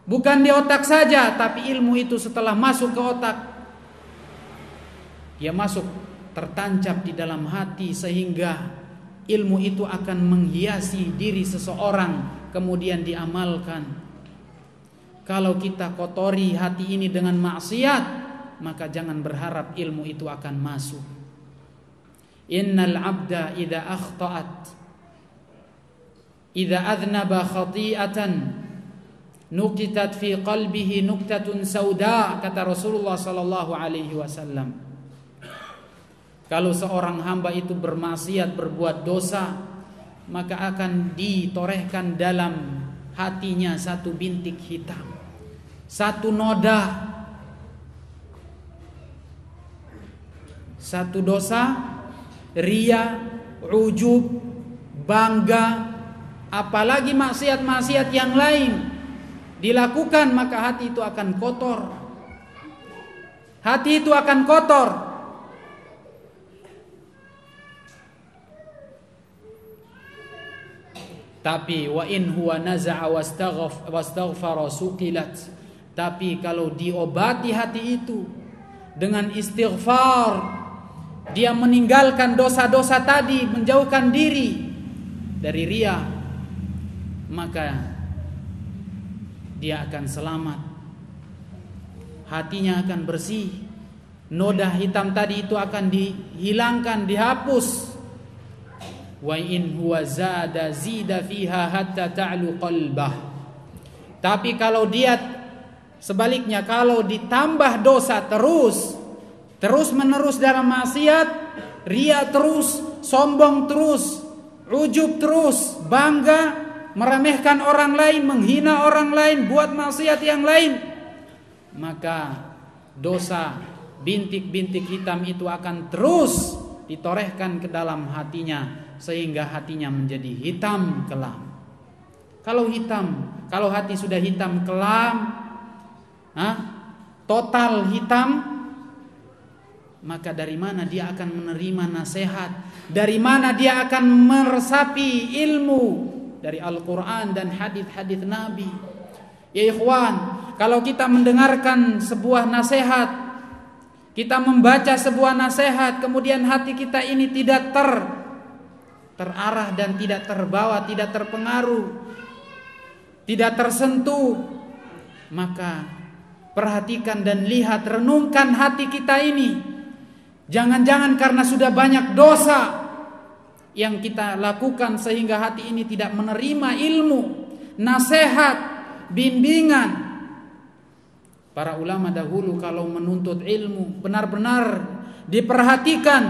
Bukan di otak saja, tapi ilmu itu setelah masuk ke otak, dia masuk tertancap di dalam hati, sehingga ilmu itu akan menghiasi diri seseorang kemudian diamalkan. Kalau kita kotori hati ini dengan maksiat, maka jangan berharap ilmu itu akan masuk. Innal abda idza akhta'at, idza adznaba khati'atan, nuqitat fi qalbihi nuqtatun sauda, kata Rasulullah sallallahu alaihi wasallam. Kalau seorang hamba itu bermaksiat, berbuat dosa, maka akan ditorehkan dalam hatinya satu bintik hitam, satu noda. Satu dosa, riya, ujub, bangga, apalagi maksiat-maksiat yang lain dilakukan, maka hati itu akan kotor. Hati itu akan kotor. Tapi wa in huwa naza'a wastaghfara suqilat. Tapi kalau diobati hati itu dengan istighfar, dia meninggalkan dosa-dosa tadi, menjauhkan diri dari riya, maka dia akan selamat. Hatinya akan bersih. Noda hitam tadi itu akan dihilangkan, dihapus. Wa in huwa zada zida fiha hatta ta'lu qalbah. Tapi kalau dia sebaliknya, kalau ditambah dosa terus menerus dalam maksiat, riya terus, sombong terus, ujub terus, bangga, meremehkan orang lain, menghina orang lain, buat maksiat yang lain, maka dosa bintik-bintik hitam itu akan terus ditorehkan ke dalam hatinya, sehingga hatinya menjadi hitam kelam. Kalau hati sudah hitam kelam, total hitam, maka dari mana dia akan menerima nasihat? Dari mana dia akan meresapi ilmu dari Al-Quran dan hadis-hadis Nabi? Ya ikhwan, kalau kita mendengarkan sebuah nasihat, kita membaca sebuah nasihat, kemudian hati kita ini tidak terarah dan tidak terbawa, tidak terpengaruh, tidak tersentuh, Maka perhatikan dan lihat, renungkan hati kita ini. Jangan-jangan karena sudah banyak dosa yang kita lakukan sehingga hati ini tidak menerima ilmu, nasihat, bimbingan. Para ulama dahulu kalau menuntut ilmu benar-benar diperhatikan,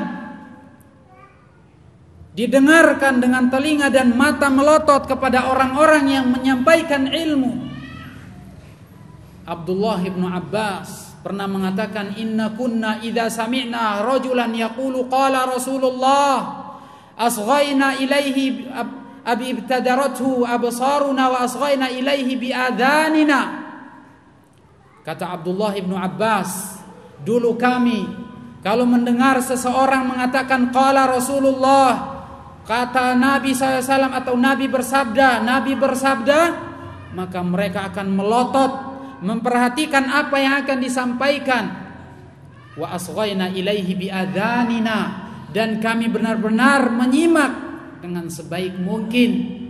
didengarkan dengan telinga dan mata melotot kepada orang-orang yang menyampaikan ilmu. Abdullah ibnu Abbas pernah mengatakan, inna kunna idza sami'na rajulan yaqulu qala Rasulullah asghayna ilaihi abi ibtadarathu absaruna wa asghayna ilaihi bi adhanina. Kata Abdullah ibnu Abbas, dulu kami kalau mendengar seseorang mengatakan qala Rasulullah, kata Nabi SAW atau Nabi bersabda, maka mereka akan melotot, memperhatikan apa yang akan disampaikan. Wa asghayna ilaihi bi adhanina, dan kami benar-benar menyimak dengan sebaik mungkin.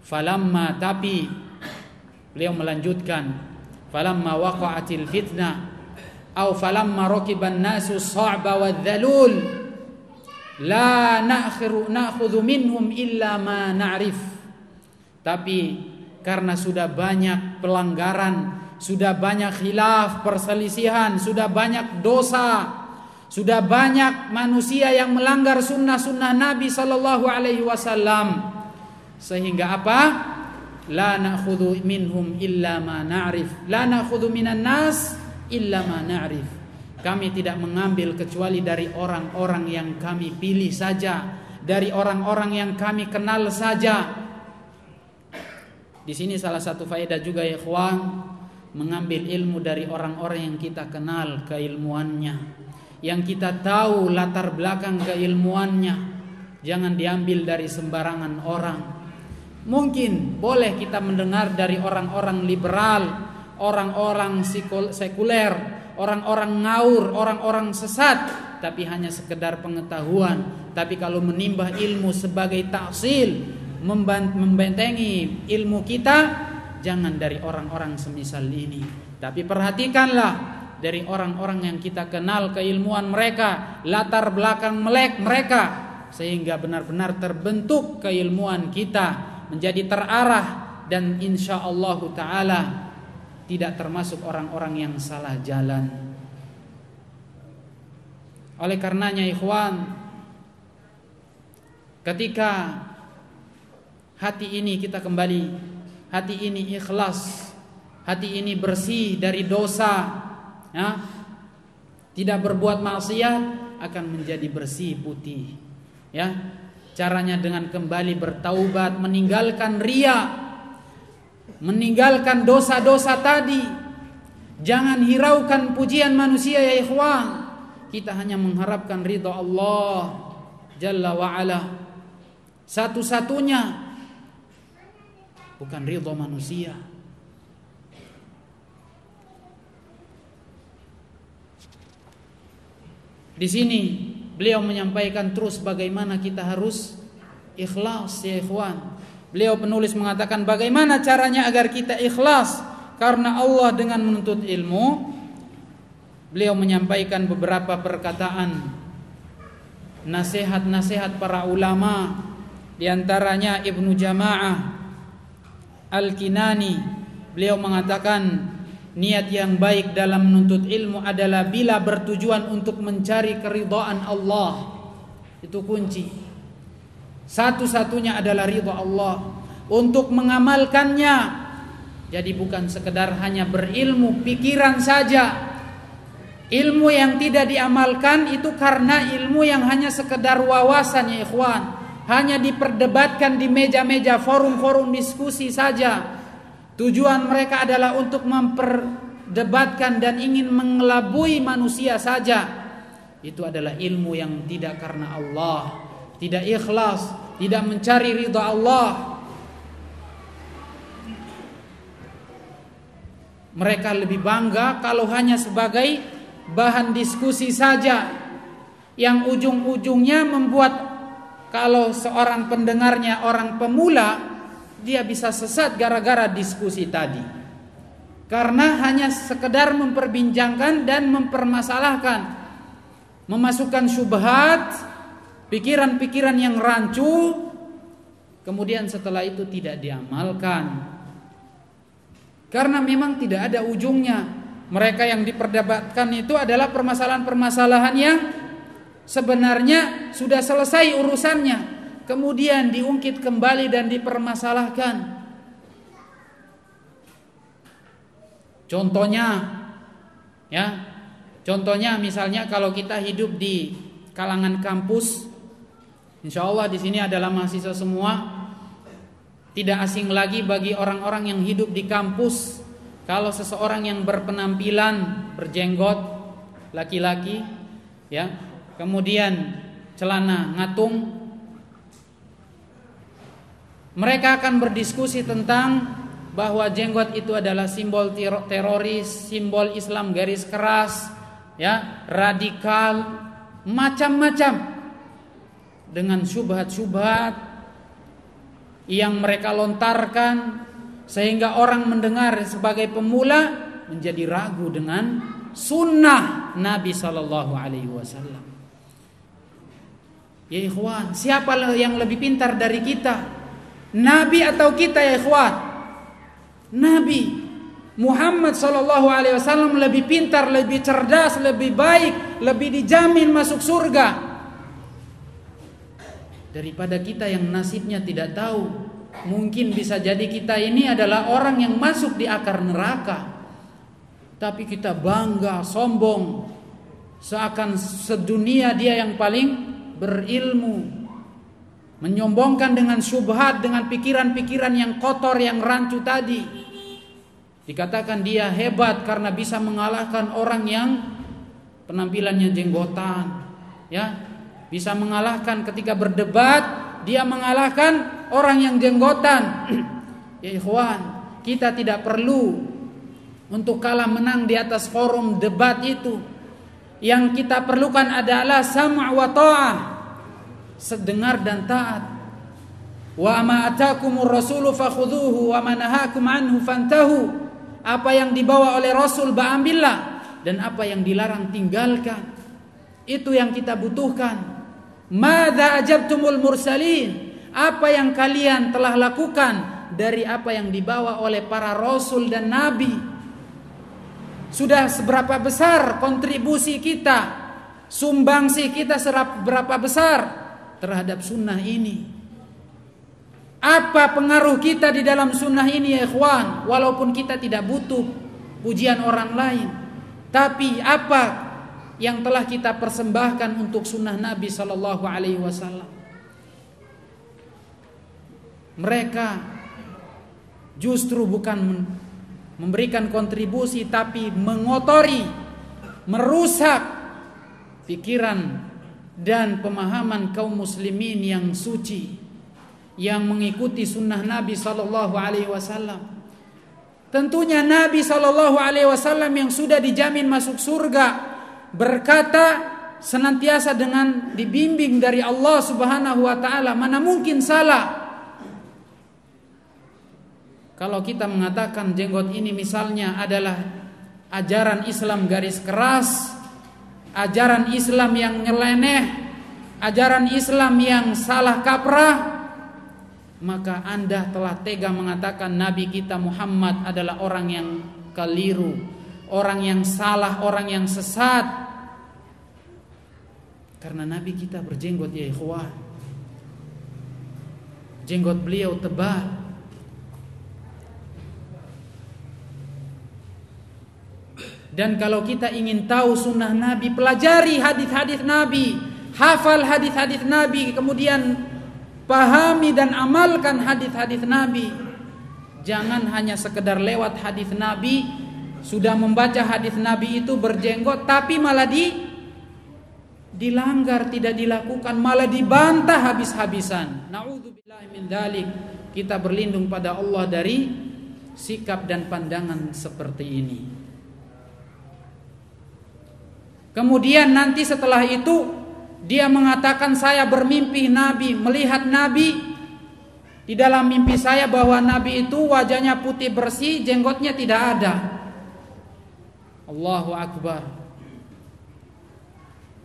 Falamma, tapi beliau melanjutkan, falamma waqa'atil fitnah atau falamma raqiban nasu as-sa'ba wadh-dhalul la na'khudhu minhum illa ma na'rif. Tapi karena sudah banyak pelanggaran, sudah banyak khilaf, perselisihan, sudah banyak dosa, sudah banyak manusia yang melanggar sunnah-sunnah Nabi sallallahu alaihi wasallam, sehingga apa? La na'khudhu minhum illa ma na'rif. La na'khudhu minan nas illa ma na'rif. Kami tidak mengambil kecuali dari orang-orang yang kami pilih saja, dari orang-orang yang kami kenal saja. Di sini salah satu faedah juga ya ikhwan, mengambil ilmu dari orang-orang yang kita kenal keilmuannya, yang kita tahu latar belakang keilmuannya. Jangan diambil dari sembarangan orang. Mungkin boleh kita mendengar dari orang-orang liberal, orang-orang sekuler, orang-orang ngaur, orang-orang sesat, tapi hanya sekedar pengetahuan. Tapi kalau menimba ilmu sebagai taksil, membentengi ilmu kita, jangan dari orang-orang semisal ini. Tapi perhatikanlah dari orang-orang yang kita kenal keilmuan mereka, latar belakang mereka, sehingga benar-benar terbentuk keilmuan kita menjadi terarah, dan insyaallah ta'ala tidak termasuk orang-orang yang salah jalan. Oleh karenanya ikhwan, ketika hati ini kita kembali, hati ini ikhlas, hati ini bersih dari dosa, ya, tidak berbuat maksiat, akan menjadi bersih putih, ya. Caranya dengan kembali bertaubat, meninggalkan riya, meninggalkan dosa-dosa tadi. Jangan hiraukan pujian manusia ya ikhwan. Kita hanya mengharapkan ridha Allah Jalla wa'ala, satu-satunya, bukan ridha manusia. Di sini beliau menyampaikan terus bagaimana kita harus ikhlas ya ikhwan. Beliau penulis mengatakan bagaimana caranya agar kita ikhlas karena Allah dengan menuntut ilmu. Beliau menyampaikan beberapa perkataan, nasihat-nasihat para ulama, di antaranya Ibnu Jama'ah Al-Kinani. Beliau mengatakan niat yang baik dalam menuntut ilmu adalah bila bertujuan untuk mencari keridhaan Allah. Itu kunci. Satu-satunya adalah ridha Allah. Untuk mengamalkannya, jadi bukan sekedar hanya berilmu pikiran saja. Ilmu yang tidak diamalkan itu karena ilmu yang hanya sekedar wawasan ya ikhwan, hanya diperdebatkan di meja-meja forum-forum diskusi saja. Tujuan mereka adalah untuk memperdebatkan dan ingin mengelabui manusia saja. Itu adalah ilmu yang tidak karena Allah, tidak ikhlas, tidak mencari ridha Allah. Mereka lebih bangga kalau hanya sebagai bahan diskusi saja, yang ujung-ujungnya membuat kalau seorang pendengarnya orang pemula, dia bisa sesat gara-gara diskusi tadi. Karena hanya sekedar memperbincangkan dan mempermasalahkan, memasukkan syubhat, pikiran-pikiran yang rancu, kemudian setelah itu tidak diamalkan. Karena memang tidak ada ujungnya. Mereka yang diperdebatkan itu adalah permasalahan-permasalahan yang sebenarnya sudah selesai urusannya, kemudian diungkit kembali dan dipermasalahkan. Contohnya misalnya kalau kita hidup di kalangan kampus, insya Allah di sini adalah mahasiswa semua, tidak asing lagi bagi orang-orang yang hidup di kampus kalau seseorang yang berpenampilan berjenggot, laki-laki, ya, kemudian celana ngatung, mereka akan berdiskusi tentang bahwa jenggot itu adalah simbol teroris, simbol Islam garis keras, ya, radikal, macam-macam, dengan syubhat-syubhat yang mereka lontarkan, sehingga orang mendengar sebagai pemula menjadi ragu dengan sunnah Nabi Sallallahu Alaihi Wasallam. Ya ikhwan, siapa yang lebih pintar dari kita? Nabi atau kita ya ikhwan? Nabi Muhammad Sallallahu Alaihi Wasallam lebih pintar, lebih cerdas, lebih baik, lebih dijamin masuk surga daripada kita yang nasibnya tidak tahu. Mungkin bisa jadi kita ini adalah orang yang masuk di akar neraka, tapi kita bangga, sombong, seakan sedunia dia yang paling berilmu, menyombongkan dengan syubhat, dengan pikiran-pikiran yang kotor, yang rancu tadi. Dikatakan dia hebat karena bisa mengalahkan orang yang penampilannya jenggotan, ya, bisa mengalahkan ketika berdebat, dia mengalahkan orang yang jenggotan. Ya ikhwan, kita tidak perlu untuk kalah menang di atas forum debat itu. Yang kita perlukan adalah sam' wa ta'ah, sedengar dan taat. Wa ma atakumur rasulu fakhudhuhu wa ma nahakum anhu fantahu. Apa yang dibawa oleh Rasul ambillah, dan apa yang dilarang tinggalkan. Itu yang kita butuhkan. Madza ajabtumul mursalin? Apa yang kalian telah lakukan dari apa yang dibawa oleh para rasul dan nabi? Sudah seberapa besar kontribusi kita, sumbangsi kita seberapa besar terhadap sunnah ini? Apa pengaruh kita di dalam sunnah ini ya ikhwan? Walaupun kita tidak butuh pujian orang lain, tapi apa yang telah kita persembahkan untuk sunnah Nabi Sallallahu Alaihi Wasallam? Mereka justru bukan memberikan kontribusi, tapi mengotori, merusak pikiran dan pemahaman kaum muslimin yang suci, yang mengikuti sunnah Nabi Sallallahu Alaihi Wasallam. Tentunya Nabi Sallallahu Alaihi Wasallam yang sudah dijamin masuk surga berkata senantiasa dengan dibimbing dari Allah Subhanahu wa taala, mana mungkin salah. Kalau kita mengatakan jenggot ini misalnya adalah ajaran Islam garis keras, ajaran Islam yang nyeleneh, ajaran Islam yang salah kaprah, maka Anda telah tega mengatakan Nabi kita Muhammad adalah orang yang keliru, orang yang salah, orang yang sesat. Karena Nabi kita berjenggot ya ikhwan. Jenggot beliau tebal. Dan kalau kita ingin tahu sunnah Nabi, pelajari hadis-hadis Nabi, hafal hadis-hadis Nabi, kemudian pahami dan amalkan hadis-hadis Nabi. Jangan hanya sekedar lewat hadis Nabi, sudah membaca hadis Nabi itu berjenggot, tapi malah dilanggar, tidak dilakukan, malah dibantah habis-habisan. Na'udzubillahi min dzalik. Kita berlindung pada Allah dari sikap dan pandangan seperti ini. Kemudian nanti setelah itu dia mengatakan saya bermimpi Nabi, melihat Nabi Di dalam mimpi saya bahwa Nabi itu wajahnya putih bersih, jenggotnya tidak ada. Allahu Akbar.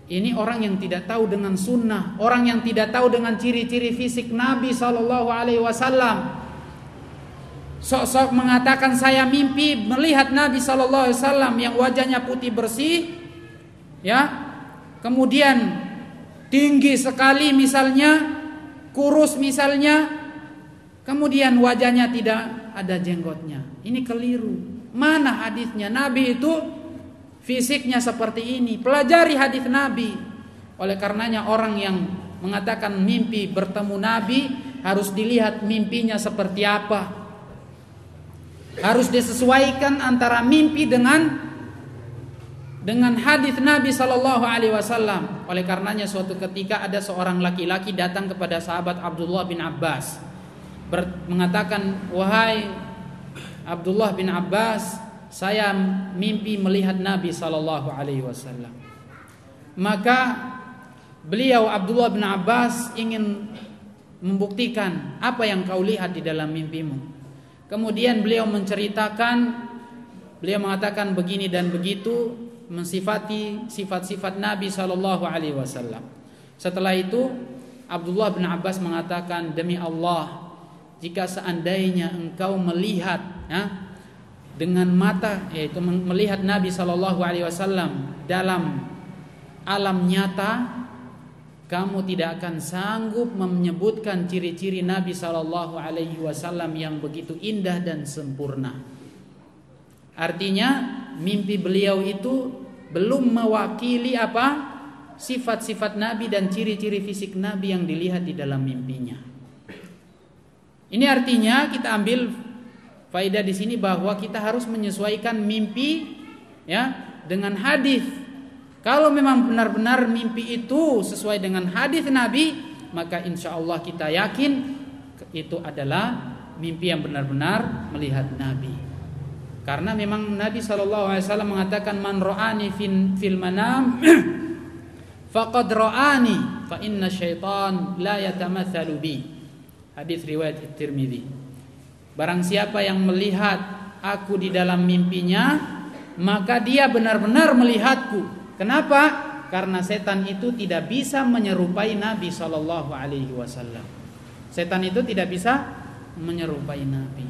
Ini orang yang tidak tahu dengan sunnah, orang yang tidak tahu dengan ciri-ciri fisik Nabi SAW. Sok-sok mengatakan saya mimpi melihat Nabi SAW yang wajahnya putih bersih, ya, kemudian tinggi sekali misalnya, kurus misalnya, kemudian wajahnya tidak ada jenggotnya. Ini keliru. Mana hadisnya? Nabi itu fisiknya seperti ini. Pelajari hadis Nabi. Oleh karenanya orang yang mengatakan mimpi bertemu Nabi harus dilihat mimpinya seperti apa. Harus disesuaikan antara mimpi dengan hadis Nabi sallallahu alaihi wasallam. Oleh karenanya suatu ketika ada seorang laki-laki datang kepada sahabat Abdullah bin Abbas, mengatakan, "Wahai Abdullah bin Abbas, saya mimpi melihat Nabi sallallahu alaihi wasallam." Maka beliau Abdullah bin Abbas ingin membuktikan, apa yang kau lihat di dalam mimpimu. Kemudian beliau menceritakan, beliau mengatakan begini dan begitu, mensifati sifat-sifat Nabi sallallahu alaihi wasallam. Setelah itu Abdullah bin Abbas mengatakan, "Demi Allah, jika seandainya engkau melihat, ya, dengan mata, yaitu melihat Nabi sallallahu alaihi wasallam dalam alam nyata, kamu tidak akan sanggup menyebutkan ciri-ciri Nabi sallallahu alaihi wasallam yang begitu indah dan sempurna." Artinya mimpi beliau itu belum mewakili apa? Sifat-sifat Nabi dan ciri-ciri fisik Nabi yang dilihat di dalam mimpinya. Ini artinya kita ambil faedah di sini bahwa kita harus menyesuaikan mimpi, ya, dengan hadis. Kalau memang benar-benar mimpi itu sesuai dengan hadis Nabi, maka insya Allah kita yakin itu adalah mimpi yang benar-benar melihat Nabi. Karena memang Nabi SAW mengatakan, "Man ra'ani fil manam faqad ra'ani fa inna syaitan la yatamatsalu bi." Hadis riwayat Tirmidzi. Barang siapa yang melihat aku di dalam mimpinya, maka dia benar-benar melihatku. Kenapa? Karena setan itu tidak bisa menyerupai Nabi sallallahu alaihi wasallam. Setan itu tidak bisa menyerupai Nabi.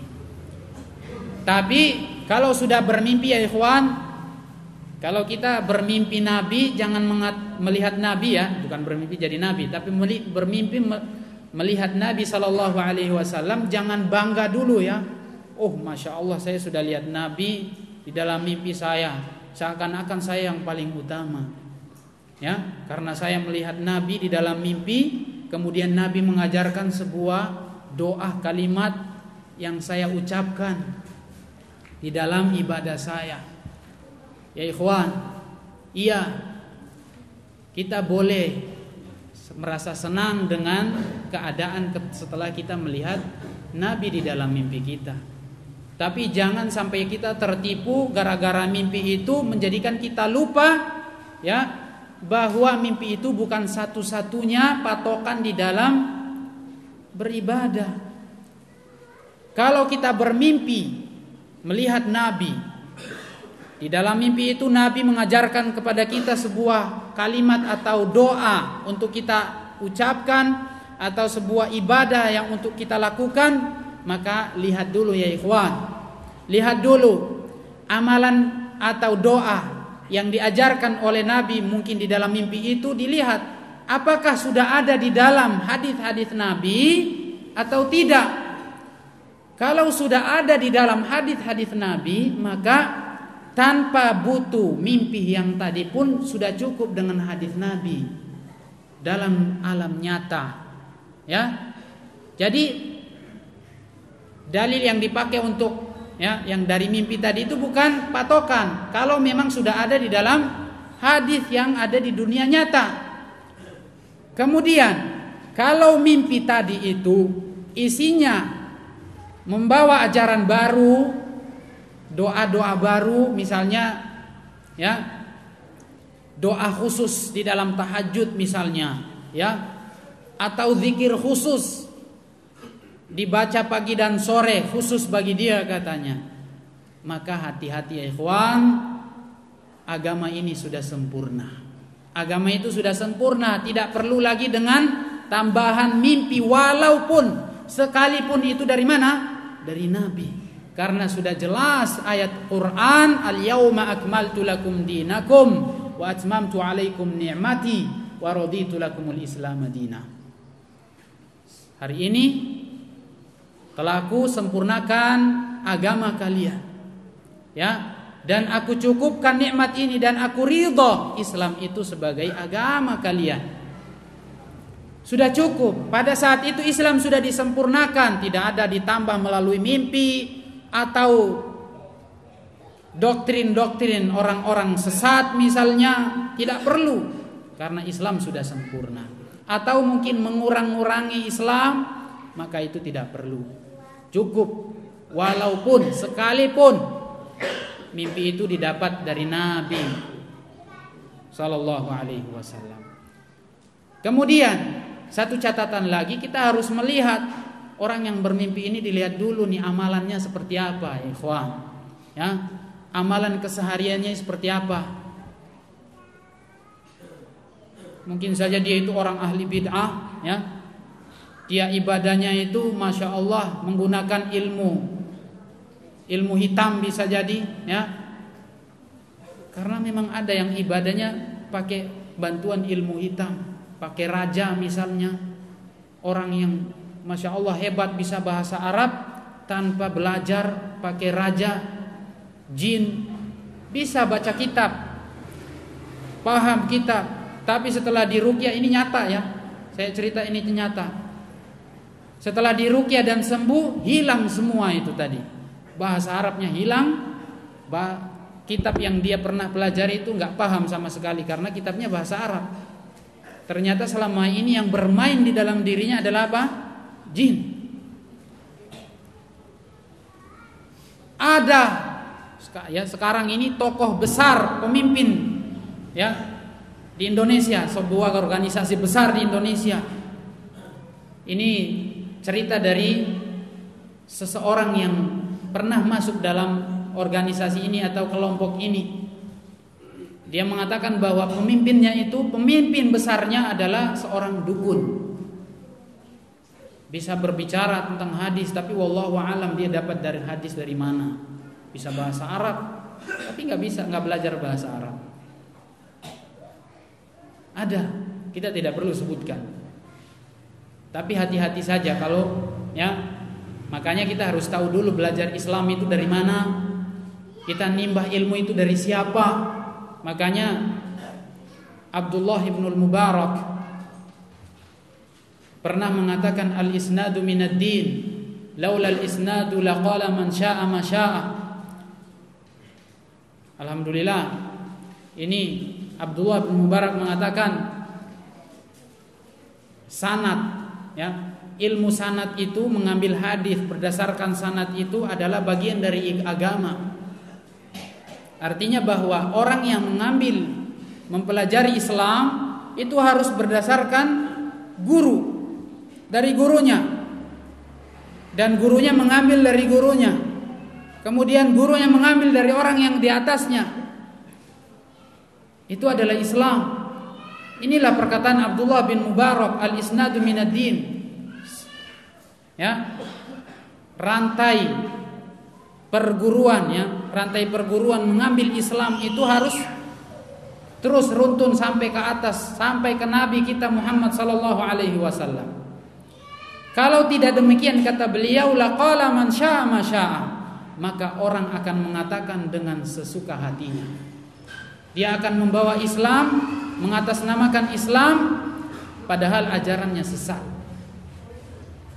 Tapi kalau sudah bermimpi, ya ikhwan, kalau kita bermimpi Nabi, jangan melihat Nabi, ya, bukan bermimpi jadi Nabi, tapi bermimpi melihat Nabi sallallahu alaihi wasallam, jangan bangga dulu, ya. Oh, masya Allah, saya sudah lihat Nabi di dalam mimpi saya, seakan-akan saya yang paling utama, ya, karena saya melihat Nabi di dalam mimpi. Kemudian Nabi mengajarkan sebuah doa kalimat yang saya ucapkan di dalam ibadah saya. Ya ikhwan, iya, kita boleh merasa senang dengan keadaan setelah kita melihat Nabi di dalam mimpi kita. Tapi jangan sampai kita tertipu gara-gara mimpi itu menjadikan kita lupa, ya, bahwa mimpi itu bukan satu-satunya patokan di dalam beribadah. Kalau kita bermimpi melihat Nabi, di dalam mimpi itu Nabi mengajarkan kepada kita sebuah kalimat atau doa untuk kita ucapkan, atau sebuah ibadah yang untuk kita lakukan, maka lihat dulu, ya ikhwan, lihat dulu amalan atau doa yang diajarkan oleh Nabi mungkin di dalam mimpi itu, dilihat apakah sudah ada di dalam hadis-hadis Nabi atau tidak. Kalau sudah ada di dalam hadis-hadis Nabi, maka tanpa butuh mimpi yang tadi pun sudah cukup dengan hadis Nabi dalam alam nyata, ya. Jadi dalil yang dipakai untuk, ya, yang dari mimpi tadi itu bukan patokan kalau memang sudah ada di dalam hadis yang ada di dunia nyata. Kemudian kalau mimpi tadi itu isinya membawa ajaran baru, doa-doa baru, misalnya, ya, doa khusus di dalam tahajud misalnya, ya, atau zikir khusus, dibaca pagi dan sore khusus bagi dia katanya. Maka hati-hati ya ikhwan, agama ini sudah sempurna. Agama itu sudah sempurna, tidak perlu lagi dengan tambahan mimpi, walaupun sekalipun itu dari mana? Dari Nabi. Karena sudah jelas ayat Quran, al-yauma akmaltu lakum dinakum wa atmamtu alaikum ni'mati wa raditu lakumul islam madina. Hari ini telah aku sempurnakan agama kalian, ya, dan aku cukupkan nikmat ini dan aku ridho Islam itu sebagai agama kalian. Sudah cukup. Pada saat itu Islam sudah disempurnakan, tidak ada ditambah melalui mimpi atau doktrin-doktrin orang-orang sesat misalnya, tidak perlu, karena Islam sudah sempurna. Atau mungkin mengurang-ngurangi Islam, maka itu tidak perlu. Cukup, walaupun sekalipun mimpi itu didapat dari Nabi sallallahu alaihi wasallam. Kemudian satu catatan lagi, kita harus melihat orang yang bermimpi ini, dilihat dulu nih amalannya seperti apa, ya ikhwan. Ya, amalan kesehariannya seperti apa. Mungkin saja dia itu orang ahli bid'ah, ya. Dia ibadahnya itu masya Allah menggunakan ilmu hitam bisa jadi, ya. Karena memang ada yang ibadahnya pakai bantuan ilmu hitam, pakai raja misalnya, orang yang masya Allah hebat bisa bahasa Arab tanpa belajar, pakai raja, jin, bisa baca kitab, paham kitab, tapi setelah diruqyah, ini nyata ya, saya cerita ini nyata. Setelah diruqyah dan sembuh, hilang semua itu tadi, bahasa Arabnya hilang, kitab yang dia pernah pelajari itu nggak paham sama sekali karena kitabnya bahasa Arab. Ternyata selama ini yang bermain di dalam dirinya adalah apa? Jin. Ada ya sekarang ini tokoh besar, pemimpin ya di Indonesia, sebuah organisasi besar di Indonesia. Ini cerita dari seseorang yang pernah masuk dalam organisasi ini atau kelompok ini. Dia mengatakan bahwa pemimpinnya itu, pemimpin besarnya adalah seorang dukun. Bisa berbicara tentang hadis, tapi wallahu alam dia dapat dari hadis dari mana? Bisa bahasa Arab, tapi nggak belajar bahasa Arab. Ada, kita tidak perlu sebutkan. Tapi hati-hati saja kalau ya, makanya kita harus tahu dulu belajar Islam itu dari mana, kita nimbah ilmu itu dari siapa. Makanya Abdullah ibnul Mubarak pernah mengatakan al-isnadu minad din, laula al-isnadu laqala man syaa ma syaa. Alhamdulillah, ini Abdullah bin Mubarak mengatakan sanad, ya, ilmu sanad itu, mengambil hadis berdasarkan sanad itu adalah bagian dari agama. Artinya bahwa orang yang mempelajari Islam itu harus berdasarkan guru, dari gurunya, dan gurunya mengambil dari gurunya, kemudian gurunya mengambil dari orang yang di atasnya. Itu adalah Islam. Inilah perkataan Abdullah bin Mubarak, al-isnadu minad din. Ya, rantai perguruan, ya, rantai perguruan mengambil Islam itu harus terus runtun sampai ke atas, sampai ke Nabi kita Muhammad sallallahu alaihi wasallam. Kalau tidak demikian, kata beliau, laqala man syaa ma syaa, maka orang akan mengatakan dengan sesuka hatinya. Dia akan membawa Islam, mengatasnamakan Islam, padahal ajarannya sesat.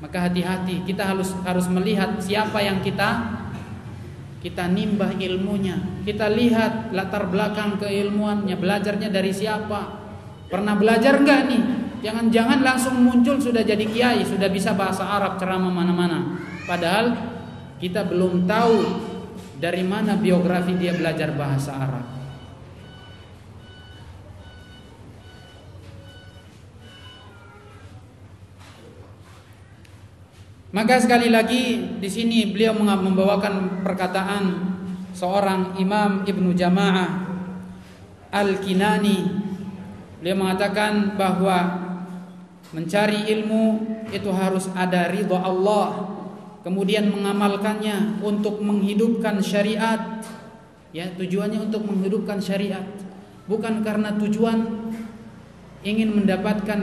Maka hati-hati, kita harus melihat siapa yang kita nimbah ilmunya. Kita lihat latar belakang keilmuannya, belajarnya dari siapa, pernah belajar enggak nih. Jangan-jangan langsung muncul sudah jadi kiai, sudah bisa bahasa Arab, ceramah mana-mana, padahal kita belum tahu dari mana biografi dia belajar bahasa Arab. Maka sekali lagi di sini beliau membawakan perkataan seorang Imam Ibnu Jama'ah Al-Kinani. Beliau mengatakan bahwa mencari ilmu itu harus ada ridha Allah, kemudian mengamalkannya untuk menghidupkan syariat. Ya, tujuannya untuk menghidupkan syariat, bukan karena tujuan ingin mendapatkan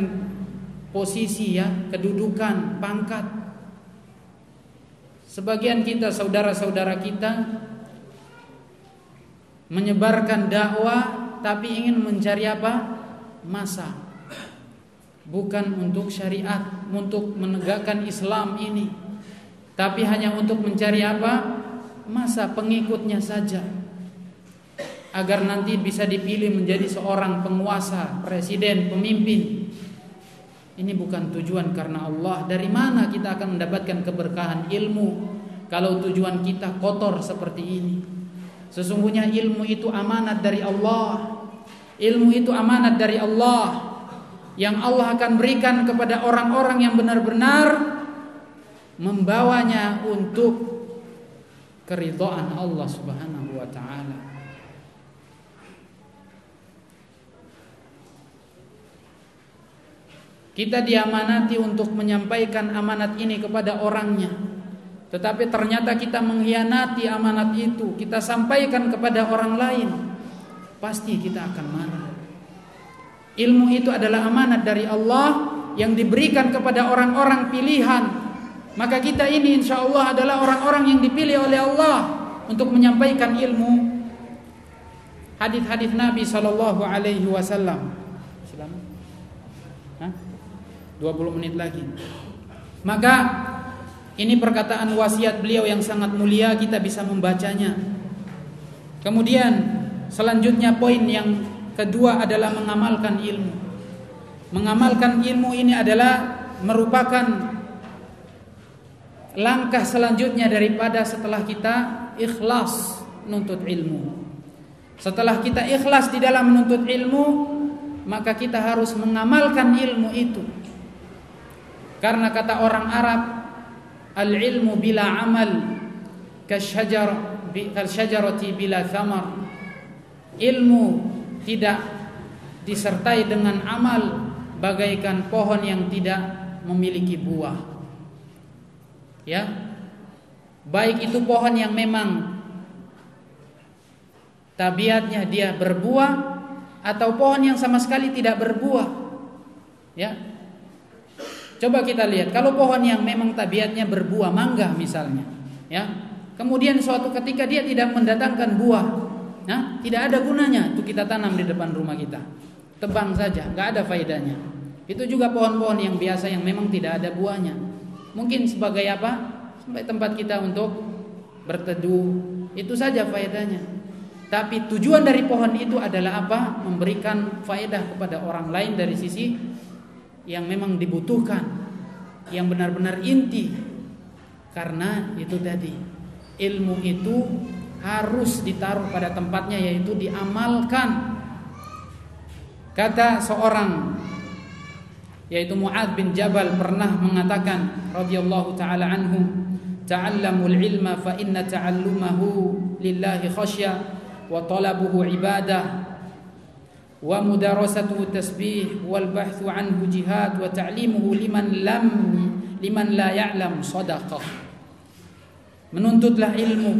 posisi, ya, kedudukan, pangkat. Sebagian kita, saudara-saudara kita, menyebarkan dakwah tapi ingin mencari apa? Masa. Bukan untuk syariat, untuk menegakkan Islam ini, tapi hanya untuk mencari apa? Masa, pengikutnya saja, agar nanti bisa dipilih menjadi seorang penguasa, presiden, pemimpin. Ini bukan tujuan karena Allah. Dari mana kita akan mendapatkan keberkahan ilmu kalau tujuan kita kotor seperti ini? Sesungguhnya ilmu itu amanat dari Allah. Ilmu itu amanat dari Allah, yang Allah akan berikan kepada orang-orang yang benar-benar membawanya untuk keridhaan Allah Subhanahu wa ta'ala. Kita diamanati untuk menyampaikan amanat ini kepada orangnya, tetapi ternyata kita mengkhianati amanat itu, kita sampaikan kepada orang lain, pasti kita akan marah. Ilmu itu adalah amanat dari Allah yang diberikan kepada orang-orang pilihan. Maka kita ini insya Allah adalah orang-orang yang dipilih oleh Allah untuk menyampaikan ilmu hadis-hadis Nabi SAW. 20 menit lagi. Maka ini perkataan wasiat beliau yang sangat mulia, kita bisa membacanya. Kemudian selanjutnya poin yang kedua adalah mengamalkan ilmu. Mengamalkan ilmu ini adalah merupakan langkah selanjutnya daripada setelah kita ikhlas menuntut ilmu. Setelah kita ikhlas di dalam menuntut ilmu, maka kita harus mengamalkan ilmu itu. Karena kata orang Arab, al-ilmu bila amal kasyajarati bila thamar. Ilmu tidak disertai dengan amal bagaikan pohon yang tidak memiliki buah. Ya, baik itu pohon yang memang tabiatnya dia berbuah, atau pohon yang sama sekali tidak berbuah. Ya, coba kita lihat, kalau pohon yang memang tabiatnya berbuah, mangga misalnya, ya, kemudian suatu ketika dia tidak mendatangkan buah, nah, tidak ada gunanya itu kita tanam di depan rumah kita, tebang saja, nggak ada faedahnya. Itu juga pohon-pohon yang biasa yang memang tidak ada buahnya, mungkin sebagai apa? Sebagai tempat kita untuk berteduh, itu saja faedahnya. Tapi tujuan dari pohon itu adalah apa? Memberikan faedah kepada orang lain dari sisi yang memang dibutuhkan, yang benar-benar inti. Karena itu tadi, ilmu itu harus ditaruh pada tempatnya, yaitu diamalkan. Kata seorang, yaitu Mu'adz bin Jabal, pernah mengatakan radhiyallahu taala anhu, ta'allamul ilma fa inna ta'allumahu lillahi khasyah wa talabuhu ibadah wa mudarasatuhu tasbih wal bahthu anhu jihad wa ta'limuhu liman la ya'lam sadaqah. Menuntutlah ilmu,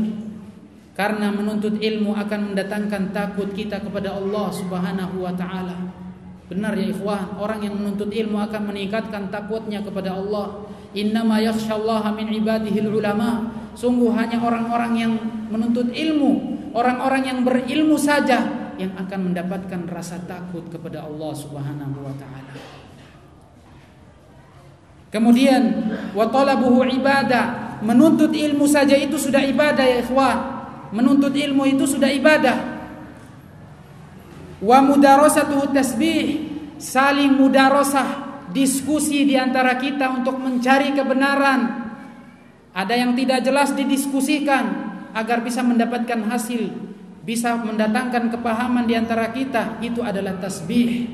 karena menuntut ilmu akan mendatangkan takut kita kepada Allah Subhanahu wa ta'ala. Benar ya ikhwan, orang yang menuntut ilmu akan meningkatkan takutnya kepada Allah. Innama yakhsyallaha min ibadihil ulama. Sungguh hanya orang-orang yang menuntut ilmu, orang-orang yang berilmu saja yang akan mendapatkan rasa takut kepada Allah Subhanahu wa ta'ala. Kemudian wa talabuhu ibadah, menuntut ilmu saja itu sudah ibadah ya ikhwan. Menuntut ilmu itu sudah ibadah. Wa mudarasatuhu tasbih, saling mudarasah, diskusi di antara kita untuk mencari kebenaran. Ada yang tidak jelas didiskusikan agar bisa mendapatkan hasil, bisa mendatangkan kepahaman di antara kita. Itu adalah tasbih.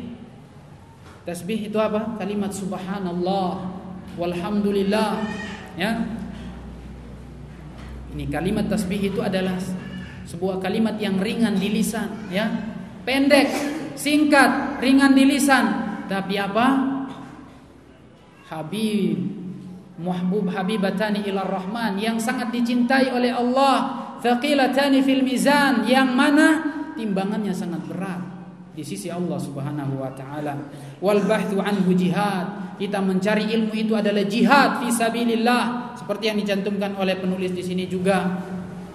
Tasbih itu apa? Kalimat subhanallah walhamdulillah, Ya. Ini kalimat tasbih itu adalah sebuah kalimat yang ringan di lisan, ya. Pendek, singkat, ringan di lisan, tapi apa? Muhbub habibatani ila rahman, yang sangat dicintai oleh Allah, thaqilatani fil mizan, yang mana timbangannya sangat berat di sisi Allah Subhanahu wa taala. Wal bahthu anhu jihad, kita mencari ilmu itu adalah jihad fi sabilillah, seperti yang dicantumkan oleh penulis di sini juga.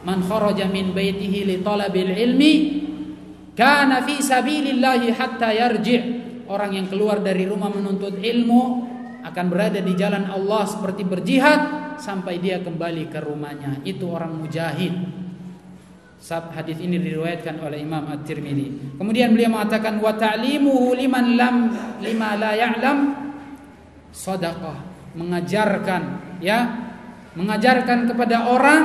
Man kharaja min baitihi li talabil ilmi kana fi sabilillah hatta yarji'. Orang yang keluar dari rumah menuntut ilmu akan berada di jalan Allah seperti berjihad sampai dia kembali ke rumahnya. Itu orang mujahid. Hadis ini diriwayatkan oleh Imam At-Tirmidzi. Kemudian beliau mengatakan wa ta'limuhu lima la ya'lam shadaqah. Mengajarkan kepada orang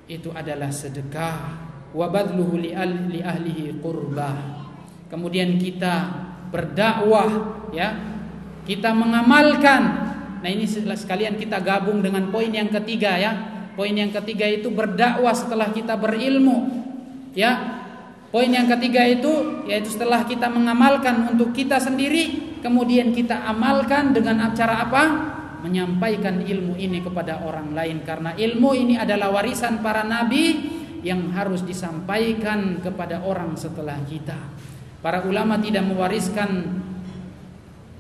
itu adalah sedekah. Wa badluhu li ahlihi qurbah. Kemudian kita berdakwah, ya. Kita mengamalkan. Nah, ini sekalian kita gabung dengan poin yang ketiga, ya. Poin yang ketiga itu berdakwah setelah kita berilmu, ya. Poin yang ketiga itu yaitu setelah kita mengamalkan untuk kita sendiri, kemudian kita amalkan dengan cara apa? Menyampaikan ilmu ini kepada orang lain, karena ilmu ini adalah warisan para nabi yang harus disampaikan kepada orang setelah kita. Para ulama tidak mewariskan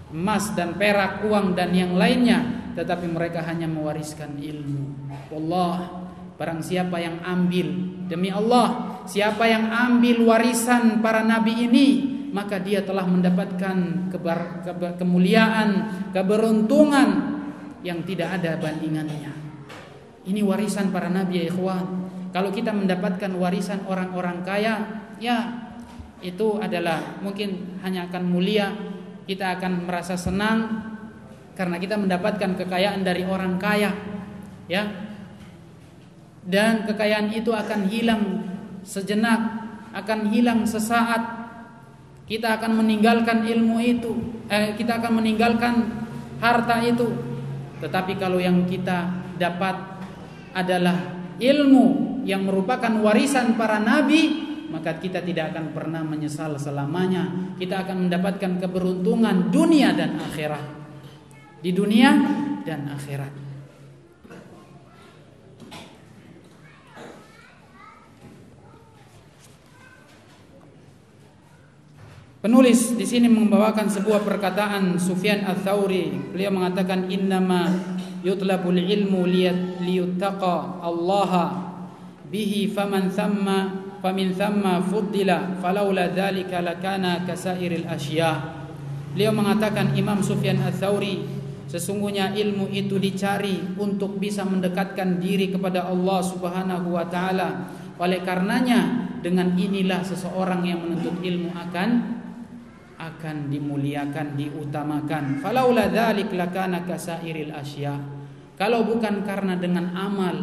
emas dan perak, uang dan yang lainnya, tetapi mereka hanya mewariskan ilmu. Wallah, barang siapa yang ambil, demi Allah, siapa yang ambil warisan para nabi ini, maka dia telah mendapatkan kemuliaan, keberuntungan yang tidak ada bandingannya. Ini warisan para nabi, ya ikhwan. Kalau kita mendapatkan warisan orang-orang kaya, ya itu adalah mungkin hanya akan mulia. Kita akan merasa senang karena kita mendapatkan kekayaan dari orang kaya, ya. Dan kekayaan itu akan hilang sejenak, akan hilang sesaat. Kita akan meninggalkan ilmu itu, kita akan meninggalkan harta itu. Tetapi kalau yang kita dapat adalah ilmu yang merupakan warisan para nabi, maka kita tidak akan pernah menyesal selamanya. Kita akan mendapatkan keberuntungan dunia dan akhirat. Di dunia dan akhirat. Penulis di sini membawakan sebuah perkataan Sufyan Ats-Tsauri. Beliau mengatakan innama yutlabul ilmu liyuttaqa Allah bihi famin thamma fuddila falaula dzalika lakana kasairil asya. Beliau mengatakan, Imam Sufyan Ats-Tsauri, sesungguhnya ilmu itu dicari untuk bisa mendekatkan diri kepada Allah Subhanahu wa taala. Oleh karenanya dengan inilah seseorang yang menuntut ilmu akan dimuliakan, diutamakan. Falaula dzalik lakana kasairil asya. Kalau bukan karena dengan amal,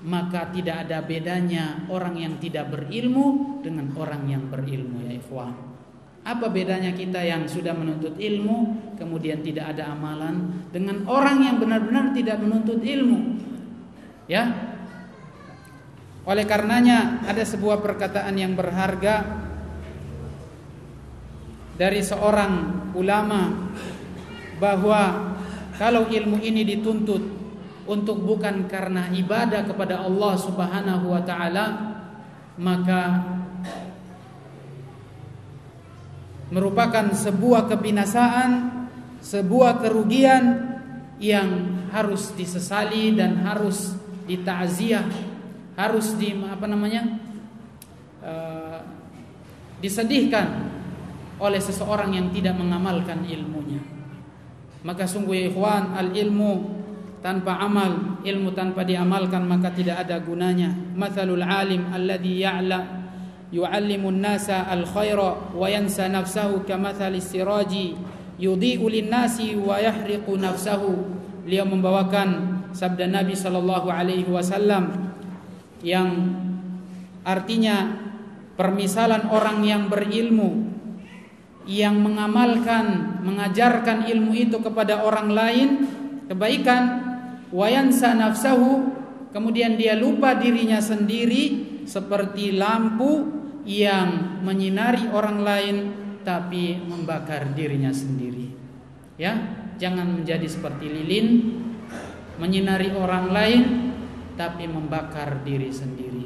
maka tidak ada bedanya orang yang tidak berilmu dengan orang yang berilmu, ya ikhwan. Apa bedanya kita yang sudah menuntut ilmu kemudian tidak ada amalan dengan orang yang benar-benar tidak menuntut ilmu? Ya. Oleh karenanya ada sebuah perkataan yang berharga dari seorang ulama, bahwa kalau ilmu ini dituntut untuk bukan karena ibadah kepada Allah Subhanahu wa taala, maka merupakan sebuah kebinasaan, sebuah kerugian yang harus disesali dan harus ditakziah, harus disedihkan oleh seseorang yang tidak mengamalkan ilmunya. Maka sungguh ya ikhwan, al-ilmu tanpa amal, ilmu tanpa diamalkan maka tidak ada gunanya. Mathalul alim alladhi yu'allimun nasa al-khaira wa yansa nafsahu kamathalis siraji yudhi'u lin-nasi wa yahriqu nafsahu. Beliau membawakan sabda Nabi sallallahu alaihi wasallam yang artinya permisalan orang yang berilmu, yang mengamalkan, mengajarkan ilmu itu kepada orang lain, kebaikan, wa yansa nafsahu, kemudian dia lupa dirinya sendiri, seperti lampu yang menyinari orang lain tapi membakar dirinya sendiri. Ya, jangan menjadi seperti lilin menyinari orang lain tapi membakar diri sendiri.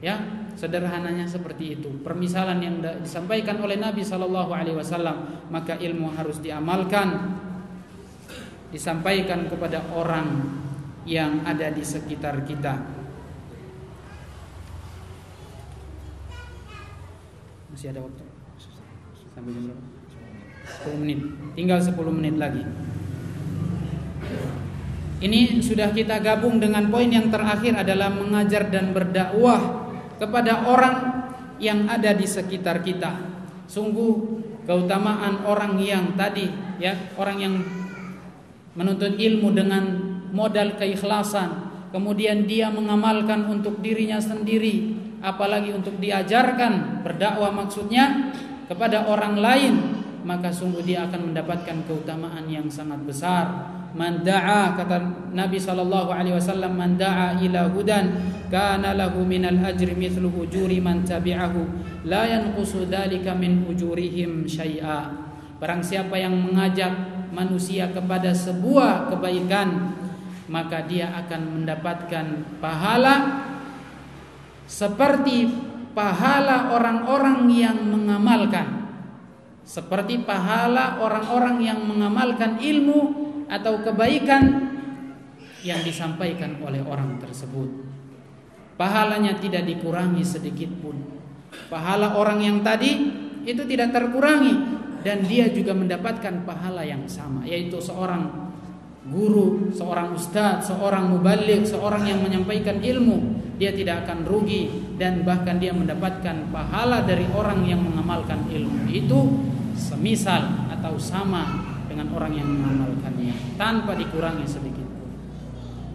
Ya, sederhananya seperti itu. Permisalan yang disampaikan oleh Nabi SAW, maka ilmu harus diamalkan, disampaikan kepada orang yang ada di sekitar kita. Masih ada waktu sampai jam berapa? 10 menit. Tinggal 10 menit lagi. Ini sudah kita gabung dengan poin yang terakhir adalah mengajar dan berdakwah kepada orang yang ada di sekitar kita. Sungguh keutamaan orang yang tadi, ya, orang yang menuntut ilmu dengan modal keikhlasan, kemudian dia mengamalkan untuk dirinya sendiri, apalagi untuk diajarkan, berdakwah maksudnya kepada orang lain, maka sungguh dia akan mendapatkan keutamaan yang sangat besar. Man da'a, kata Nabi SAW, man da'a ila hudan kana lahu minal ajri mithlu ujuri man tabi'ahu la yanqusu dzalika min ujurihim syai'a. Barang siapa yang mengajak manusia kepada sebuah kebaikan, maka dia akan mendapatkan pahala seperti pahala orang-orang yang mengamalkan, seperti pahala orang-orang yang mengamalkan ilmu atau kebaikan yang disampaikan oleh orang tersebut. Pahalanya tidak dikurangi sedikit pun. Pahala orang yang tadi itu tidak terkurangi, dan dia juga mendapatkan pahala yang sama, yaitu seorang guru, seorang ustadz, seorang mubaligh, seorang yang menyampaikan ilmu, dia tidak akan rugi, dan bahkan dia mendapatkan pahala dari orang yang mengamalkan ilmu itu semisal atau sama dengan orang yang mengamalkannya, tanpa dikurangi sedikit pun.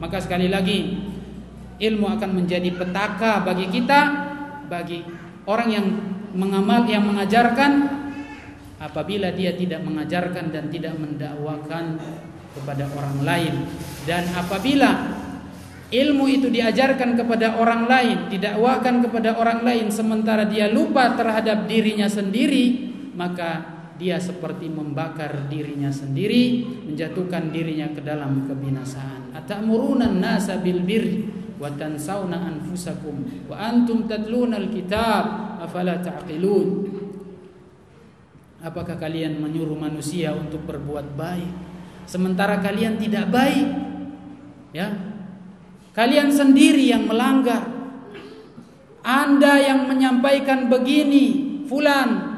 Maka sekali lagi, ilmu akan menjadi petaka bagi kita, bagi orang yang mengajarkan, apabila dia tidak mengajarkan dan tidak mendakwakan kepada orang lain. Dan apabila ilmu itu diajarkan kepada orang lain, didakwakan kepada orang lain, sementara dia lupa terhadap dirinya sendiri, maka dia seperti membakar dirinya sendiri, menjatuhkan dirinya ke dalam kebinasaan. Atamuruna an-nasa bil birri wa tansawna anfusakum wa antum tatluna al-kitab afala ta'qilun. Apakah kalian menyuruh manusia untuk berbuat baik sementara kalian tidak baik? Ya, kalian sendiri yang melanggar. Anda yang menyampaikan begini, fulan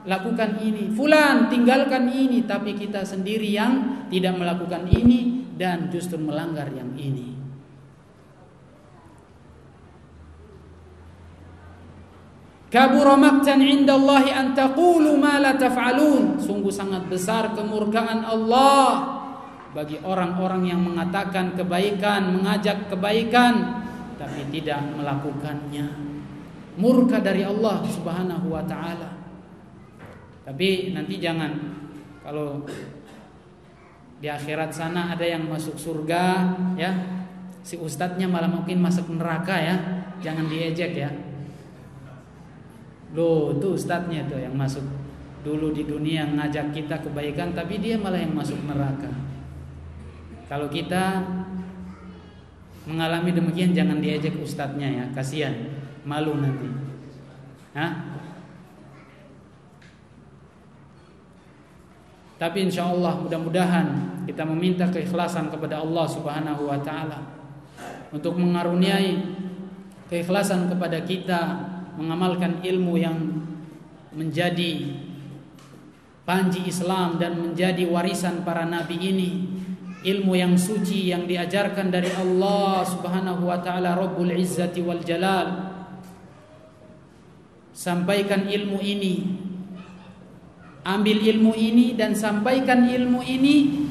lakukan ini, fulan tinggalkan ini, tapi kita sendiri yang tidak melakukan ini dan justru melanggar yang ini. Kabura maqtan 'indallahi an taqulu ma la taf'alun. Sungguh sangat besar kemurkaan Allah bagi orang-orang yang mengatakan kebaikan, mengajak kebaikan tapi tidak melakukannya. Murka dari Allah Subhanahu wa taala. Tapi nanti jangan, kalau di akhirat sana ada yang masuk surga, ya, si ustadznya malah mungkin masuk neraka, ya. Jangan diejek, ya. Loh, tuh ustadznya tuh yang masuk dulu di dunia ngajak kita kebaikan, tapi dia malah yang masuk neraka. Kalau kita mengalami demikian, jangan diejek ustadznya, ya, kasihan, malu nanti. Hah? Tapi insya Allah mudah-mudahan kita meminta keikhlasan kepada Allah Subhanahu wa taala untuk mengaruniai keikhlasan kepada kita mengamalkan ilmu yang menjadi panji Islam dan menjadi warisan para nabi ini, ilmu yang suci yang diajarkan dari Allah Subhanahu wa taala Rabbul Izzati wal Jalal. Sampaikan ilmu ini, ambil ilmu ini dan sampaikan ilmu ini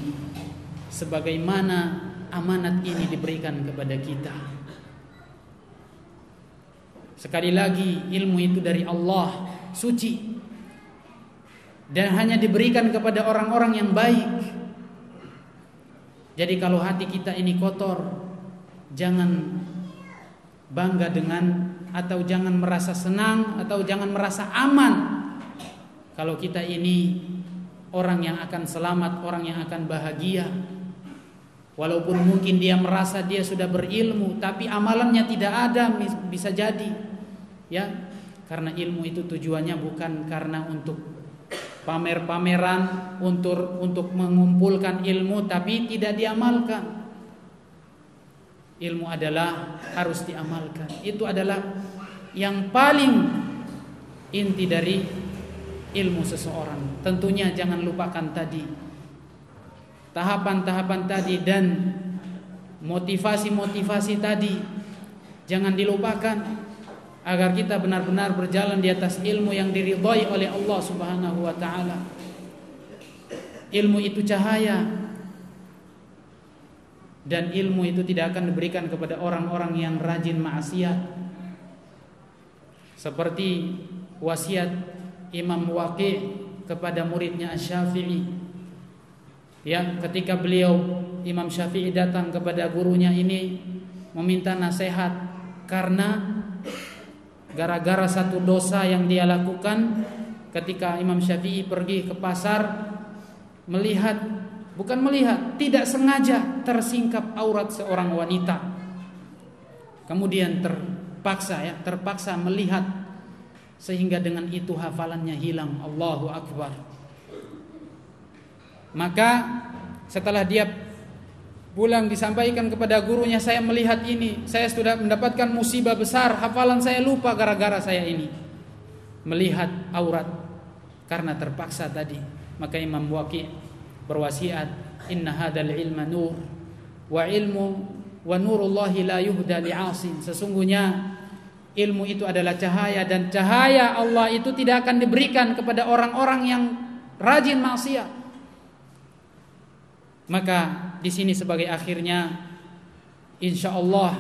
sebagaimana amanat ini diberikan kepada kita. Sekali lagi, ilmu itu dari Allah, suci, dan hanya diberikan kepada orang-orang yang baik, Jadi kalau hati kita ini kotor, jangan bangga dengan, atau jangan merasa senang, atau jangan merasa aman kalau kita ini orang yang akan selamat, orang yang akan bahagia. Walaupun mungkin dia merasa dia sudah berilmu, tapi amalannya tidak ada, bisa jadi, ya, karena ilmu itu tujuannya bukan karena untuk pamer-pameran, untuk mengumpulkan ilmu tapi tidak diamalkan. Ilmu adalah harus diamalkan. Itu adalah yang paling inti dari ilmu seseorang. Tentunya jangan lupakan tadi tahapan-tahapan tadi dan motivasi-motivasi tadi, jangan dilupakan agar kita benar-benar berjalan di atas ilmu yang diridhai oleh Allah Subhanahu wa taala. Ilmu itu cahaya, dan ilmu itu tidak akan diberikan kepada orang-orang yang rajin maksiat. Seperti wasiat Imam Waqi' kepada muridnya Asy-Syafi'i. Ya, ketika beliau Imam Syafi'i datang kepada gurunya ini meminta nasihat karena gara-gara satu dosa yang dia lakukan. Ketika Imam Syafi'i pergi ke pasar, tidak sengaja tersingkap aurat seorang wanita. Kemudian terpaksa melihat, sehingga dengan itu hafalannya hilang. Allahu Akbar. Maka setelah dia pulang disampaikan kepada gurunya, saya melihat ini, saya sudah mendapatkan musibah besar, hafalan saya lupa gara-gara saya ini melihat aurat karena terpaksa tadi. Maka Imam Waqi' berwasiat, inna hadzal ilma nur wa nurullahi la yuhda li'asin. Sesungguhnya ilmu itu adalah cahaya, dan cahaya Allah itu tidak akan diberikan kepada orang-orang yang rajin maksiat. Maka di sini sebagai akhirnya, insyaallah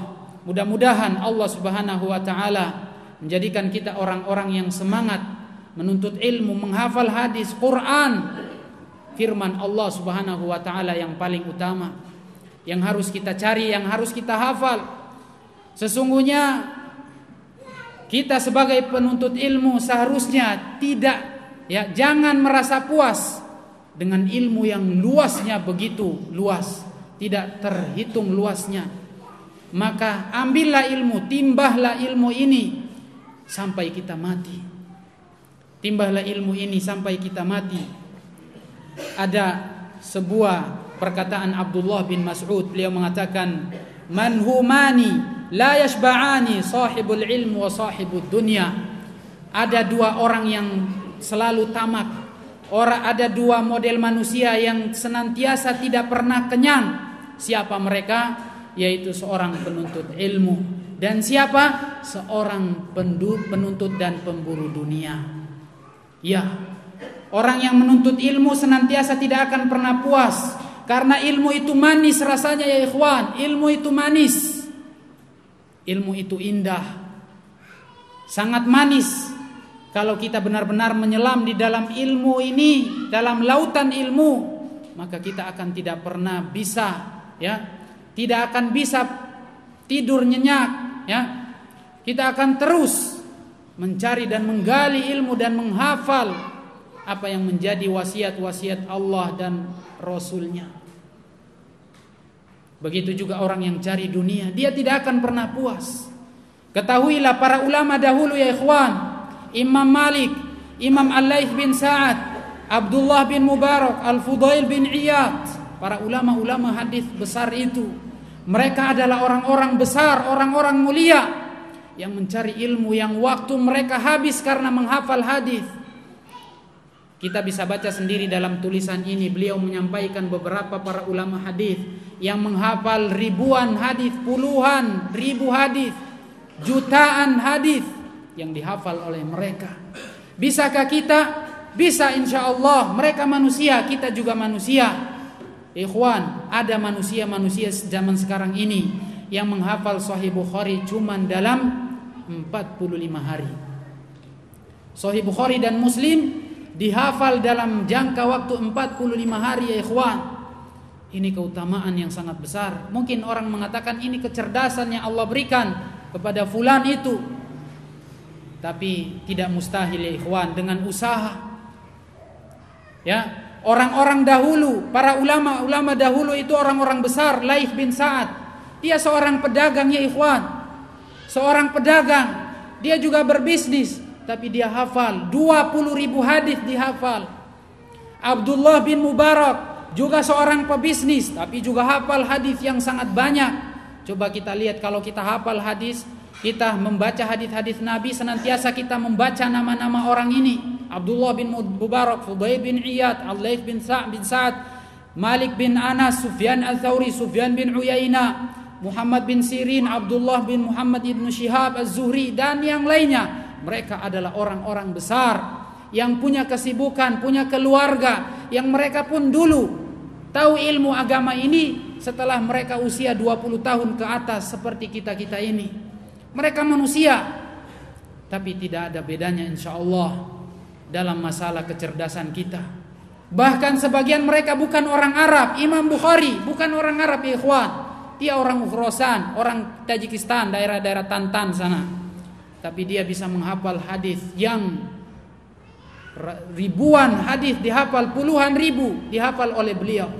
mudah-mudahan Allah Subhanahu wa taala menjadikan kita orang-orang yang semangat menuntut ilmu, menghafal hadis, Quran, firman Allah Subhanahu wa taala yang paling utama, yang harus kita cari, yang harus kita hafal. Sesungguhnya kita sebagai penuntut ilmu seharusnya jangan merasa puas dengan ilmu yang luasnya begitu luas, tidak terhitung luasnya. Maka ambillah ilmu, timbahlah ilmu ini sampai kita mati. Timbahlah ilmu ini sampai kita mati. Ada sebuah perkataan Abdullah bin Mas'ud, beliau mengatakan, man humani la yashba'ani sahibul ilmu wa sahibud dunya. Ada dua orang yang selalu tamak. Ada dua model manusia yang senantiasa tidak pernah kenyang. Siapa mereka? Yaitu seorang penuntut ilmu. Dan siapa? Seorang penuntut dan pemburu dunia. Ya, orang yang menuntut ilmu senantiasa tidak akan pernah puas, karena ilmu itu manis rasanya ya ikhwan. Ilmu itu manis. Ilmu itu indah, sangat manis. Kalau kita benar-benar menyelam di dalam ilmu ini, dalam lautan ilmu, maka kita akan tidak pernah bisa, tidak akan bisa tidur nyenyak, Kita akan terus mencari dan menggali ilmu dan menghafal apa yang menjadi wasiat-wasiat Allah dan Rasul-Nya. Begitu juga orang yang cari dunia, dia tidak akan pernah puas. Ketahuilah para ulama dahulu ya ikhwan, Imam Malik, Imam Al-Laits bin Sa'ad, Abdullah bin Mubarak, Al-Fudail bin Iyad, para ulama-ulama hadis besar itu, mereka adalah orang-orang besar, orang-orang mulia yang mencari ilmu yang waktu mereka habis karena menghafal hadis. Kita bisa baca sendiri dalam tulisan ini, beliau menyampaikan beberapa para ulama hadis yang menghafal ribuan hadis, puluhan ribu hadis, jutaan hadis yang dihafal oleh mereka. Bisakah kita? Bisa insyaallah. Mereka manusia, kita juga manusia. Ikhwan, ada manusia-manusia zaman sekarang ini yang menghafal Sahih Bukhari cuman dalam 45 hari. Sahih Bukhari dan Muslim dihafal dalam jangka waktu 45 hari ya ikhwan. Ini keutamaan yang sangat besar. Mungkin orang mengatakan ini kecerdasan yang Allah berikan kepada fulan itu. Tapi tidak mustahil ya ikhwan, dengan usaha. Ya, orang-orang dahulu, para ulama dahulu itu orang-orang besar. Laith bin Sa'ad, dia seorang pedagang ya ikhwan. Seorang pedagang, dia juga berbisnis, tapi dia hafal 20.000 hadis dihafal. Abdullah bin Mubarak juga seorang pebisnis, tapi juga hafal hadis yang sangat banyak. Coba kita lihat, kalau kita hafal hadis, kita membaca hadis-hadis Nabi, senantiasa kita membaca nama-nama orang ini. Abdullah bin Mubarak, Fudail bin Iyad, Al-Laits bin Sa'ad, Malik bin Anas, Sufyan al-Thawri, Sufyan bin Uyainah, Muhammad bin Sirin, Abdullah bin Muhammad ibn Shihab az-Zuhri, dan yang lainnya. Mereka adalah orang-orang besar yang punya kesibukan, punya keluarga, yang mereka pun dulu tahu ilmu agama ini setelah mereka usia 20 tahun ke atas seperti kita-kita ini. Mereka manusia, tapi tidak ada bedanya insyaallah dalam masalah kecerdasan kita. Bahkan sebagian mereka bukan orang Arab. Imam Bukhari bukan orang Arab ya ikhwan. Dia orang Khurasan, orang Tajikistan, daerah-daerah Tantan sana. Tapi dia bisa menghafal hadis yang ribuan hadis dihafal, puluhan ribu dihafal oleh beliau.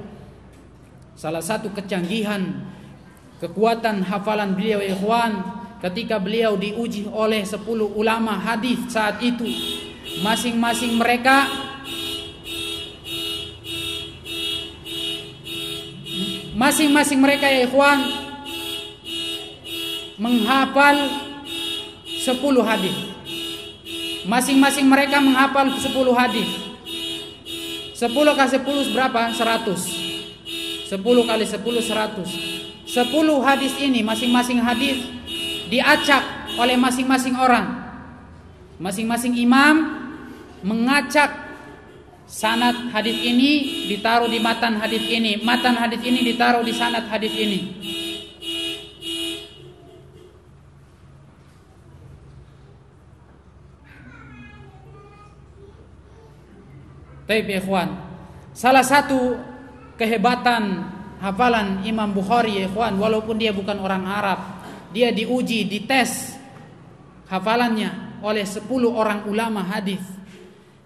Salah satu kecanggihan kekuatan hafalan beliau ya ikhwan, ketika beliau diuji oleh 10 ulama hadis saat itu, masing-masing mereka ya ikhwan menghafal 10 hadis. Masing-masing mereka menghafal 10 hadis. 10 kali 10 berapa? 100. 10 kali 10 100. 10 hadis ini, masing-masing hadis diacak oleh masing-masing orang. Masing-masing imam mengacak sanad hadis ini ditaruh di matan hadis ini, matan hadis ini ditaruh di sanad hadis ini. Baik ya ikhwan, salah satu kehebatan hafalan Imam Bukhari ya ikhwan, walaupun dia bukan orang Arab, dia diuji, dites hafalannya oleh 10 orang ulama hadis,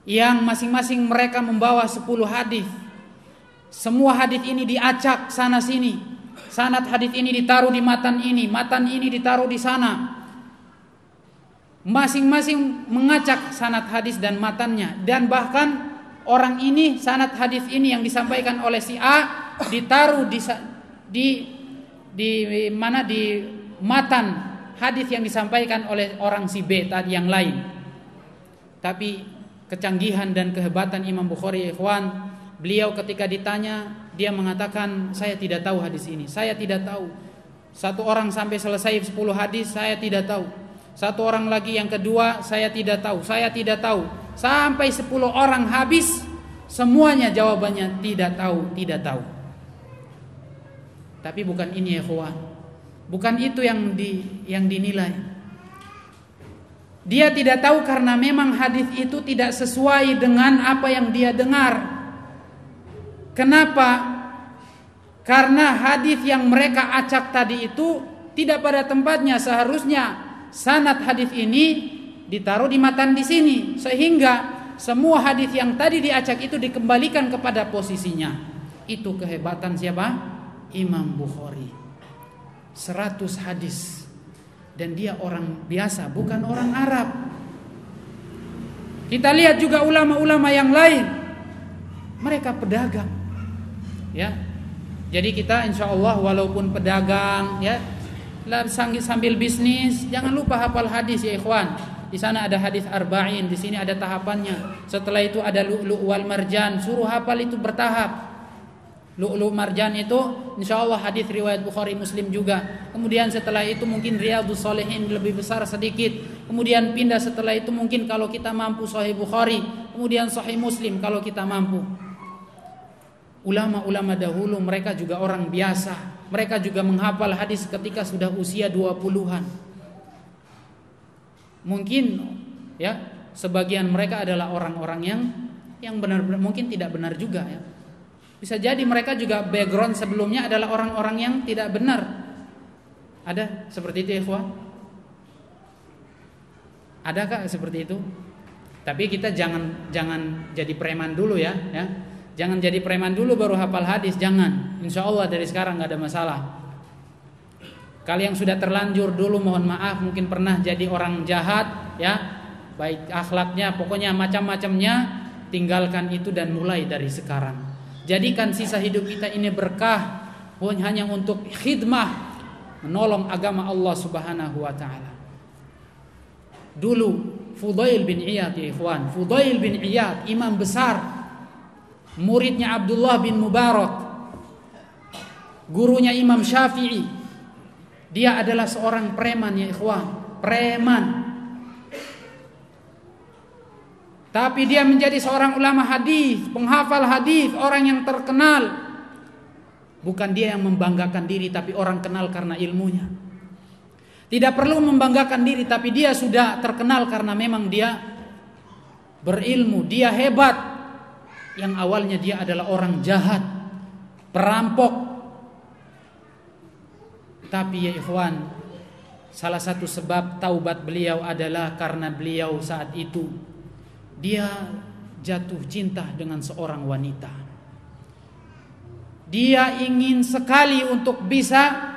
yang masing-masing mereka membawa 10 hadis. Semua hadis ini diacak sana sini. Sanad hadis ini ditaruh di matan ini ditaruh di sana. Masing-masing mengacak sanad hadis dan matannya, dan bahkan orang ini, sanad hadis ini yang disampaikan oleh si A ditaruh di matan hadis yang disampaikan oleh orang si B tadi yang lain. Tapi kecanggihan dan kehebatan Imam Bukhari ikhwan, beliau ketika ditanya, dia mengatakan, saya tidak tahu hadis ini, saya tidak tahu. Satu orang sampai selesai 10 hadis, saya tidak tahu. Satu orang lagi yang kedua, saya tidak tahu, saya tidak tahu. Sampai 10 orang habis, semuanya jawabannya tidak tahu, tidak tahu. Tapi bukan ini ya ikhwan, bukan itu yang dinilai. Dia tidak tahu karena memang hadis itu tidak sesuai dengan apa yang dia dengar. Kenapa? Karena hadis yang mereka acak tadi itu tidak pada tempatnya. Seharusnya sanad hadis ini ditaruh di matan di sini, sehingga semua hadis yang tadi diacak itu dikembalikan kepada posisinya. Itu kehebatan siapa? Imam Bukhari. 100 hadis, dan dia orang biasa, bukan orang Arab. Kita lihat juga ulama-ulama yang lain, mereka pedagang. Ya, jadi kita insya Allah walaupun pedagang, ya, sambil bisnis, jangan lupa hafal hadis ya ikhwan. Di sana ada hadis arba'in, di sini ada tahapannya. Setelah itu ada lu'lu' wal marjan, suruh hafal itu bertahap. Lu'lu' marjan itu insyaallah hadis riwayat Bukhari Muslim juga. Kemudian setelah itu mungkin Riyadhus Shalihin lebih besar sedikit. Kemudian pindah setelah itu mungkin kalau kita mampu Sahih Bukhari, kemudian Sahih Muslim kalau kita mampu. Ulama-ulama dahulu mereka juga orang biasa. Mereka juga menghafal hadis ketika sudah usia 20-an. Mungkin ya sebagian mereka adalah orang-orang yang benar-benar, mungkin tidak benar juga ya. Bisa jadi mereka juga background sebelumnya adalah orang-orang yang tidak benar. Ada seperti itu, ikhwan? Adakah seperti itu? Tapi kita jangan jadi preman dulu ya. Jangan jadi preman dulu baru hafal hadis, jangan. Insya Allah dari sekarang nggak ada masalah. Kalau yang sudah terlanjur dulu, mohon maaf, mungkin pernah jadi orang jahat, ya, baik akhlaknya, pokoknya macam-macamnya, tinggalkan itu dan mulai dari sekarang. Jadikan sisa hidup kita ini berkah, hanya untuk khidmah, menolong agama Allah Subhanahu wa taala. Dulu Fudail bin Iyad, ya ikhwan, Fudail bin Iyad, imam besar, muridnya Abdullah bin Mubarak, gurunya Imam Syafi'i. Dia adalah seorang preman, ya ikhwan, preman. Tapi dia menjadi seorang ulama hadis, penghafal hadis, orang yang terkenal. Bukan dia yang membanggakan diri, tapi orang kenal karena ilmunya. Tidak perlu membanggakan diri, tapi dia sudah terkenal karena memang dia berilmu, dia hebat. Yang awalnya dia adalah orang jahat, perampok. Tapi ya ikhwan, salah satu sebab taubat beliau adalah karena beliau saat itu dia jatuh cinta dengan seorang wanita. Dia ingin sekali untuk bisa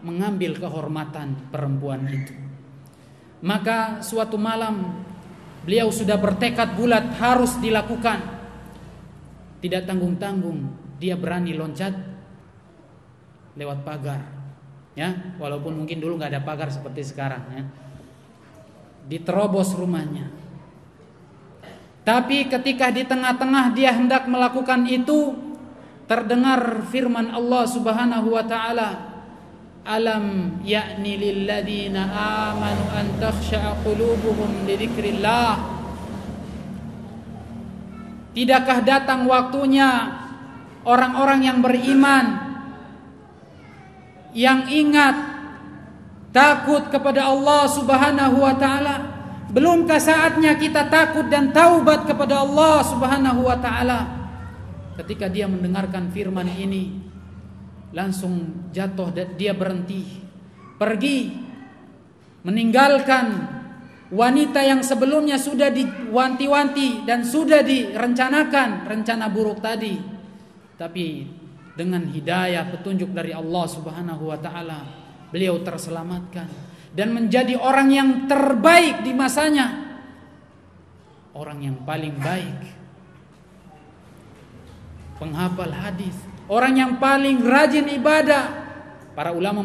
mengambil kehormatan perempuan itu. Maka suatu malam beliau sudah bertekad bulat harus dilakukan. Tidak tanggung-tanggung dia berani loncat lewat pagar, ya, walaupun mungkin dulu nggak ada pagar seperti sekarang, ya. Diterobos rumahnya. Tapi ketika di tengah-tengah dia hendak melakukan itu, terdengar firman Allah Subhanahu wa taala, alam ya'ni lilladzina amanu an takhsha'a qulubuhum li dzikrillah. Tidakkah datang waktunya orang-orang yang beriman, yang ingat, takut kepada Allah Subhanahu wa taala? Belumkah saatnya kita takut dan taubat kepada Allah Subhanahu wa taala? Ketika dia mendengarkan firman ini, langsung jatuh dan dia berhenti, pergi, meninggalkan wanita yang sebelumnya sudah diwanti-wanti dan sudah direncanakan rencana buruk tadi. Tapi dengan hidayah petunjuk dari Allah Subhanahu wa taala, beliau terselamatkan dan menjadi orang yang terbaik di masanya, orang yang paling baik, penghafal hadis, orang yang paling rajin ibadah. Para ulama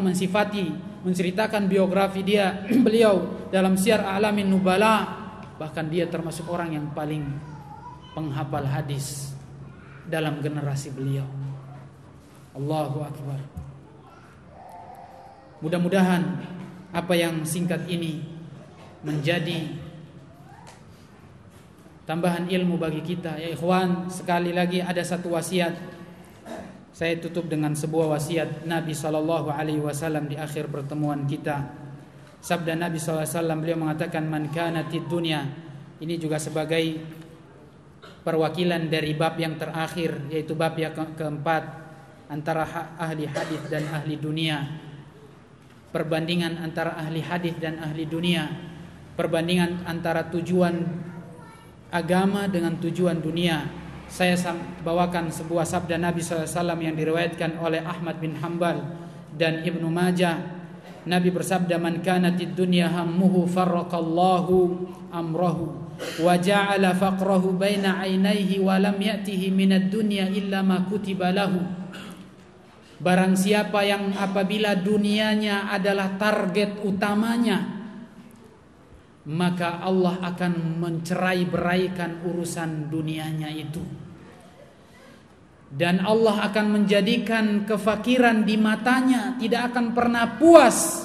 menceritakan biografi beliau dalam Syiar A'lamin Nubala, bahkan dia termasuk orang yang paling penghafal hadis dalam generasi beliau. Allahu Akbar. Mudah-mudahan apa yang singkat ini menjadi tambahan ilmu bagi kita, ya ikhwan. Sekali lagi ada satu wasiat. Saya tutup dengan sebuah wasiat Nabi SAW di akhir pertemuan kita. Sabda Nabi SAW, beliau mengatakan, man kanatid dunya. Ini juga sebagai perwakilan dari bab yang terakhir, yaitu bab yang keempat, antara ahli hadis dan ahli dunia. Perbandingan antara ahli hadis dan ahli dunia, perbandingan antara tujuan agama dengan tujuan dunia. Saya bawakan sebuah sabda Nabi SAW yang diriwayatkan oleh Ahmad bin Hanbal dan Ibnu Majah. Nabi bersabda, man kanatid dunya hammuhu farraqallahu amrahu wa ja'ala faqrahu baina 'ainaihi wa lam ya'tihi minad dunya illa ma kutiba lahu. Barang siapa yang apabila dunianya adalah target utamanya, maka Allah akan mencerai-beraikan urusan dunianya itu. Dan Allah akan menjadikan kefakiran di matanya, tidak akan pernah puas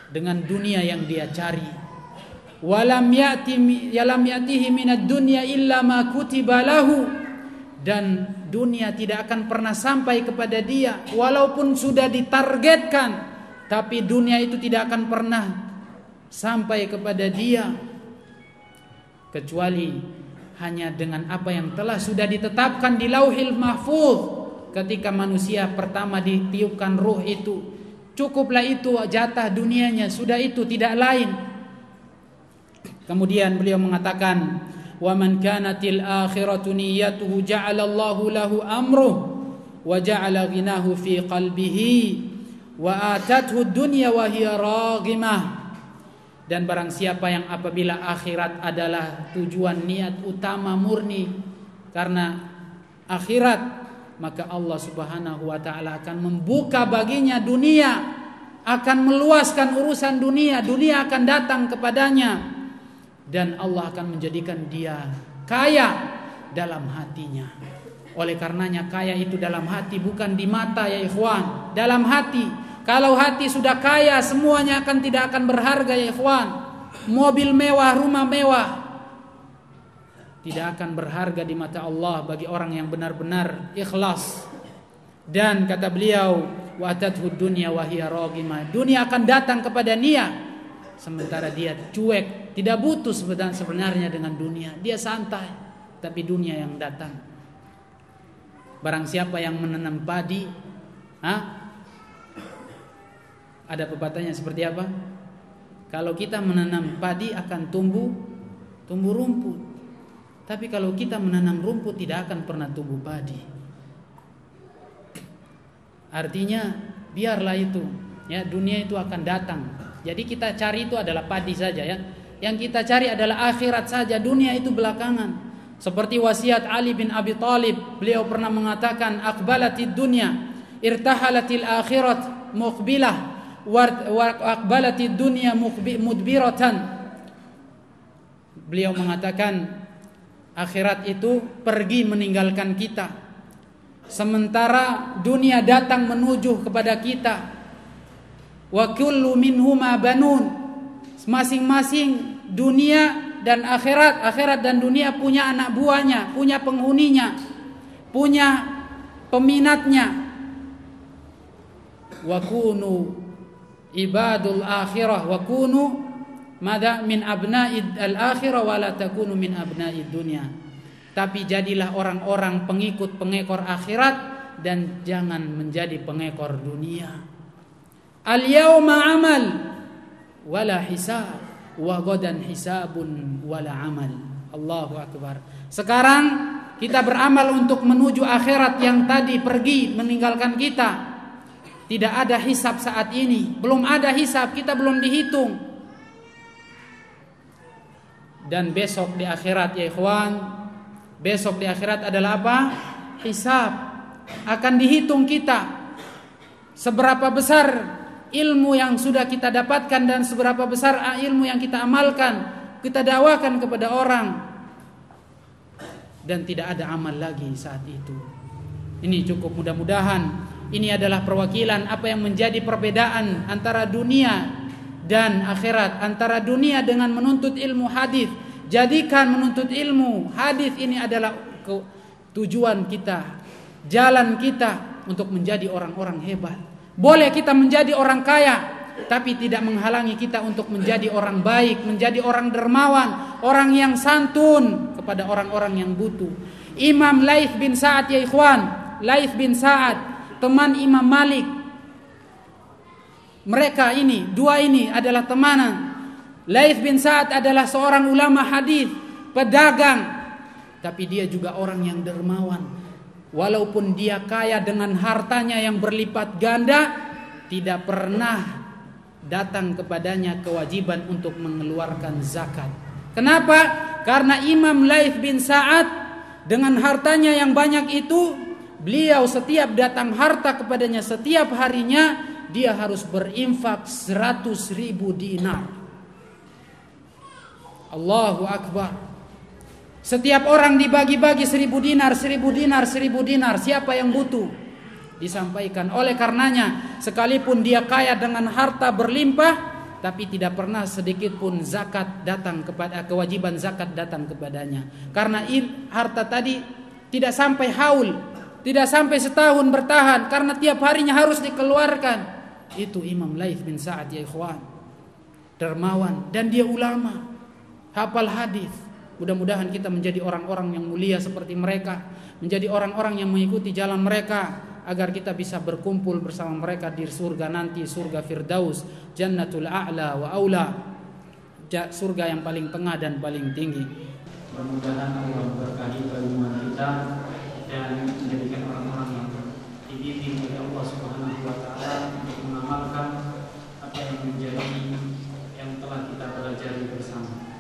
dengan dunia yang dia cari. Walam ya'tihi minad dunya illa ma kutiba lahu. Dan dunia tidak akan pernah sampai kepada dia, walaupun sudah ditargetkan, tapi dunia itu tidak akan pernah sampai kepada dia kecuali hanya dengan apa yang telah sudah ditetapkan di Lauhil Mahfuz. Ketika manusia pertama ditiupkan ruh itu, cukuplah itu jatah dunianya, sudah itu tidak lain. Kemudian beliau mengatakan, wa man kanatil akhiratu niyyatuhu ja'ala Allahu lahu amruh wa ja'ala ghinahu fi qalbihi wa atathu dunya wa hiya raghimah. Dan barang siapa yang apabila akhirat adalah tujuan niat utama murni karena akhirat, maka Allah Subhanahu wa taala akan membuka baginya dunia, akan meluaskan urusan dunia, dunia akan datang kepadanya, dan Allah akan menjadikan dia kaya dalam hatinya. Oleh karenanya kaya itu dalam hati, bukan di mata ya ikhwan, dalam hati. Kalau hati sudah kaya, semuanya tidak akan berharga ya ikhwan. Mobil mewah, rumah mewah tidak akan berharga di mata Allah bagi orang yang benar-benar ikhlas. Dan kata beliau, wa atadhu dunya wa hiya raghimah. Dunia akan datang kepada dia sementara dia cuek, tidak butuh sebenarnya dengan dunia. Dia santai, tapi dunia yang datang. Barang siapa yang menanam padi, ada pepatahnya seperti apa? Kalau kita menanam padi akan tumbuh rumput. Tapi kalau kita menanam rumput tidak akan pernah tumbuh padi. Artinya biarlah itu, ya, dunia itu akan datang. Jadi kita cari itu adalah padi saja ya. Yang kita cari adalah akhirat saja, dunia itu belakangan. Seperti wasiat Ali bin Abi Thalib, beliau pernah mengatakan, aqbalatid dunya irtahalatil akhirat muqbilah wa aqbalatid dunya mudbiratan. Beliau mengatakan akhirat itu pergi meninggalkan kita, sementara dunia datang menuju kepada kita. Wa kullu minhuma banun. Masing-masing dunia dan akhirat dan dunia punya anak buahnya, punya penghuninya, punya peminatnya. Wa kunu ibadul akhirah wa kunu mada min abna'id al-akhirah wa la takunu min abna'id dunya. Tapi jadilah orang-orang pengikut-pengekor akhirat dan jangan menjadi pengekor dunia. Al-yawma amal wala hisab wa ghadan hisabun wala amal. Allahu akbar. Sekarang kita beramal untuk menuju akhirat yang tadi pergi meninggalkan kita. Tidak ada hisab saat ini, belum ada hisab, kita belum dihitung. Dan besok di akhirat ya ikhwan, besok di akhirat adalah apa? Hisab. Akan dihitung kita seberapa besar ilmu yang sudah kita dapatkan dan seberapa besar ilmu yang kita amalkan, kita dakwakan kepada orang, dan tidak ada amal lagi saat itu. Ini cukup, mudah-mudahan ini adalah perwakilan apa yang menjadi perbedaan antara dunia dan akhirat, antara dunia dengan menuntut ilmu hadis. Jadikan menuntut ilmu hadis ini adalah tujuan kita, jalan kita untuk menjadi orang-orang hebat. Boleh kita menjadi orang kaya, tapi tidak menghalangi kita untuk menjadi orang baik, menjadi orang dermawan, orang yang santun kepada orang-orang yang butuh. Imam Laits bin Sa'ad ya ikhwan, Laits bin Sa'ad, teman Imam Malik. Mereka ini, dua ini adalah temanan. Laits bin Sa'ad adalah seorang ulama hadis, pedagang, tapi dia juga orang yang dermawan. Walaupun dia kaya dengan hartanya yang berlipat ganda, tidak pernah datang kepadanya kewajiban untuk mengeluarkan zakat. Kenapa? Karena Imam Laits bin Sa'ad dengan hartanya yang banyak itu, beliau setiap datang harta kepadanya setiap harinya, dia harus berinfak 100.000 dinar. Allahu Akbar. Setiap orang dibagi-bagi 1.000 dinar, 1.000 dinar, 1.000 dinar. Siapa yang butuh? Disampaikan. Oleh karenanya, sekalipun dia kaya dengan harta berlimpah, tapi tidak pernah sedikit pun zakat datang kepada, kewajiban zakat datang kepadanya. Karena harta tadi tidak sampai haul, tidak sampai setahun bertahan, karena tiap harinya harus dikeluarkan. Itu Imam Laits bin Sa'ad ya ikhwan, dermawan, dan dia ulama, hafal hadis. Mudah-mudahan kita menjadi orang-orang yang mulia seperti mereka, menjadi orang-orang yang mengikuti jalan mereka, agar kita bisa berkumpul bersama mereka di surga nanti, surga Firdaus, Jannatul A'la wa Aula, surga yang paling tengah dan paling tinggi. Mudah-mudahan Allah memberkahi kandungan kita dan menjadikan orang-orang yang dibimbing oleh Allah Subhanahu wa taala untuk mengamalkan apa yang menjadi yang telah kita pelajari bersama.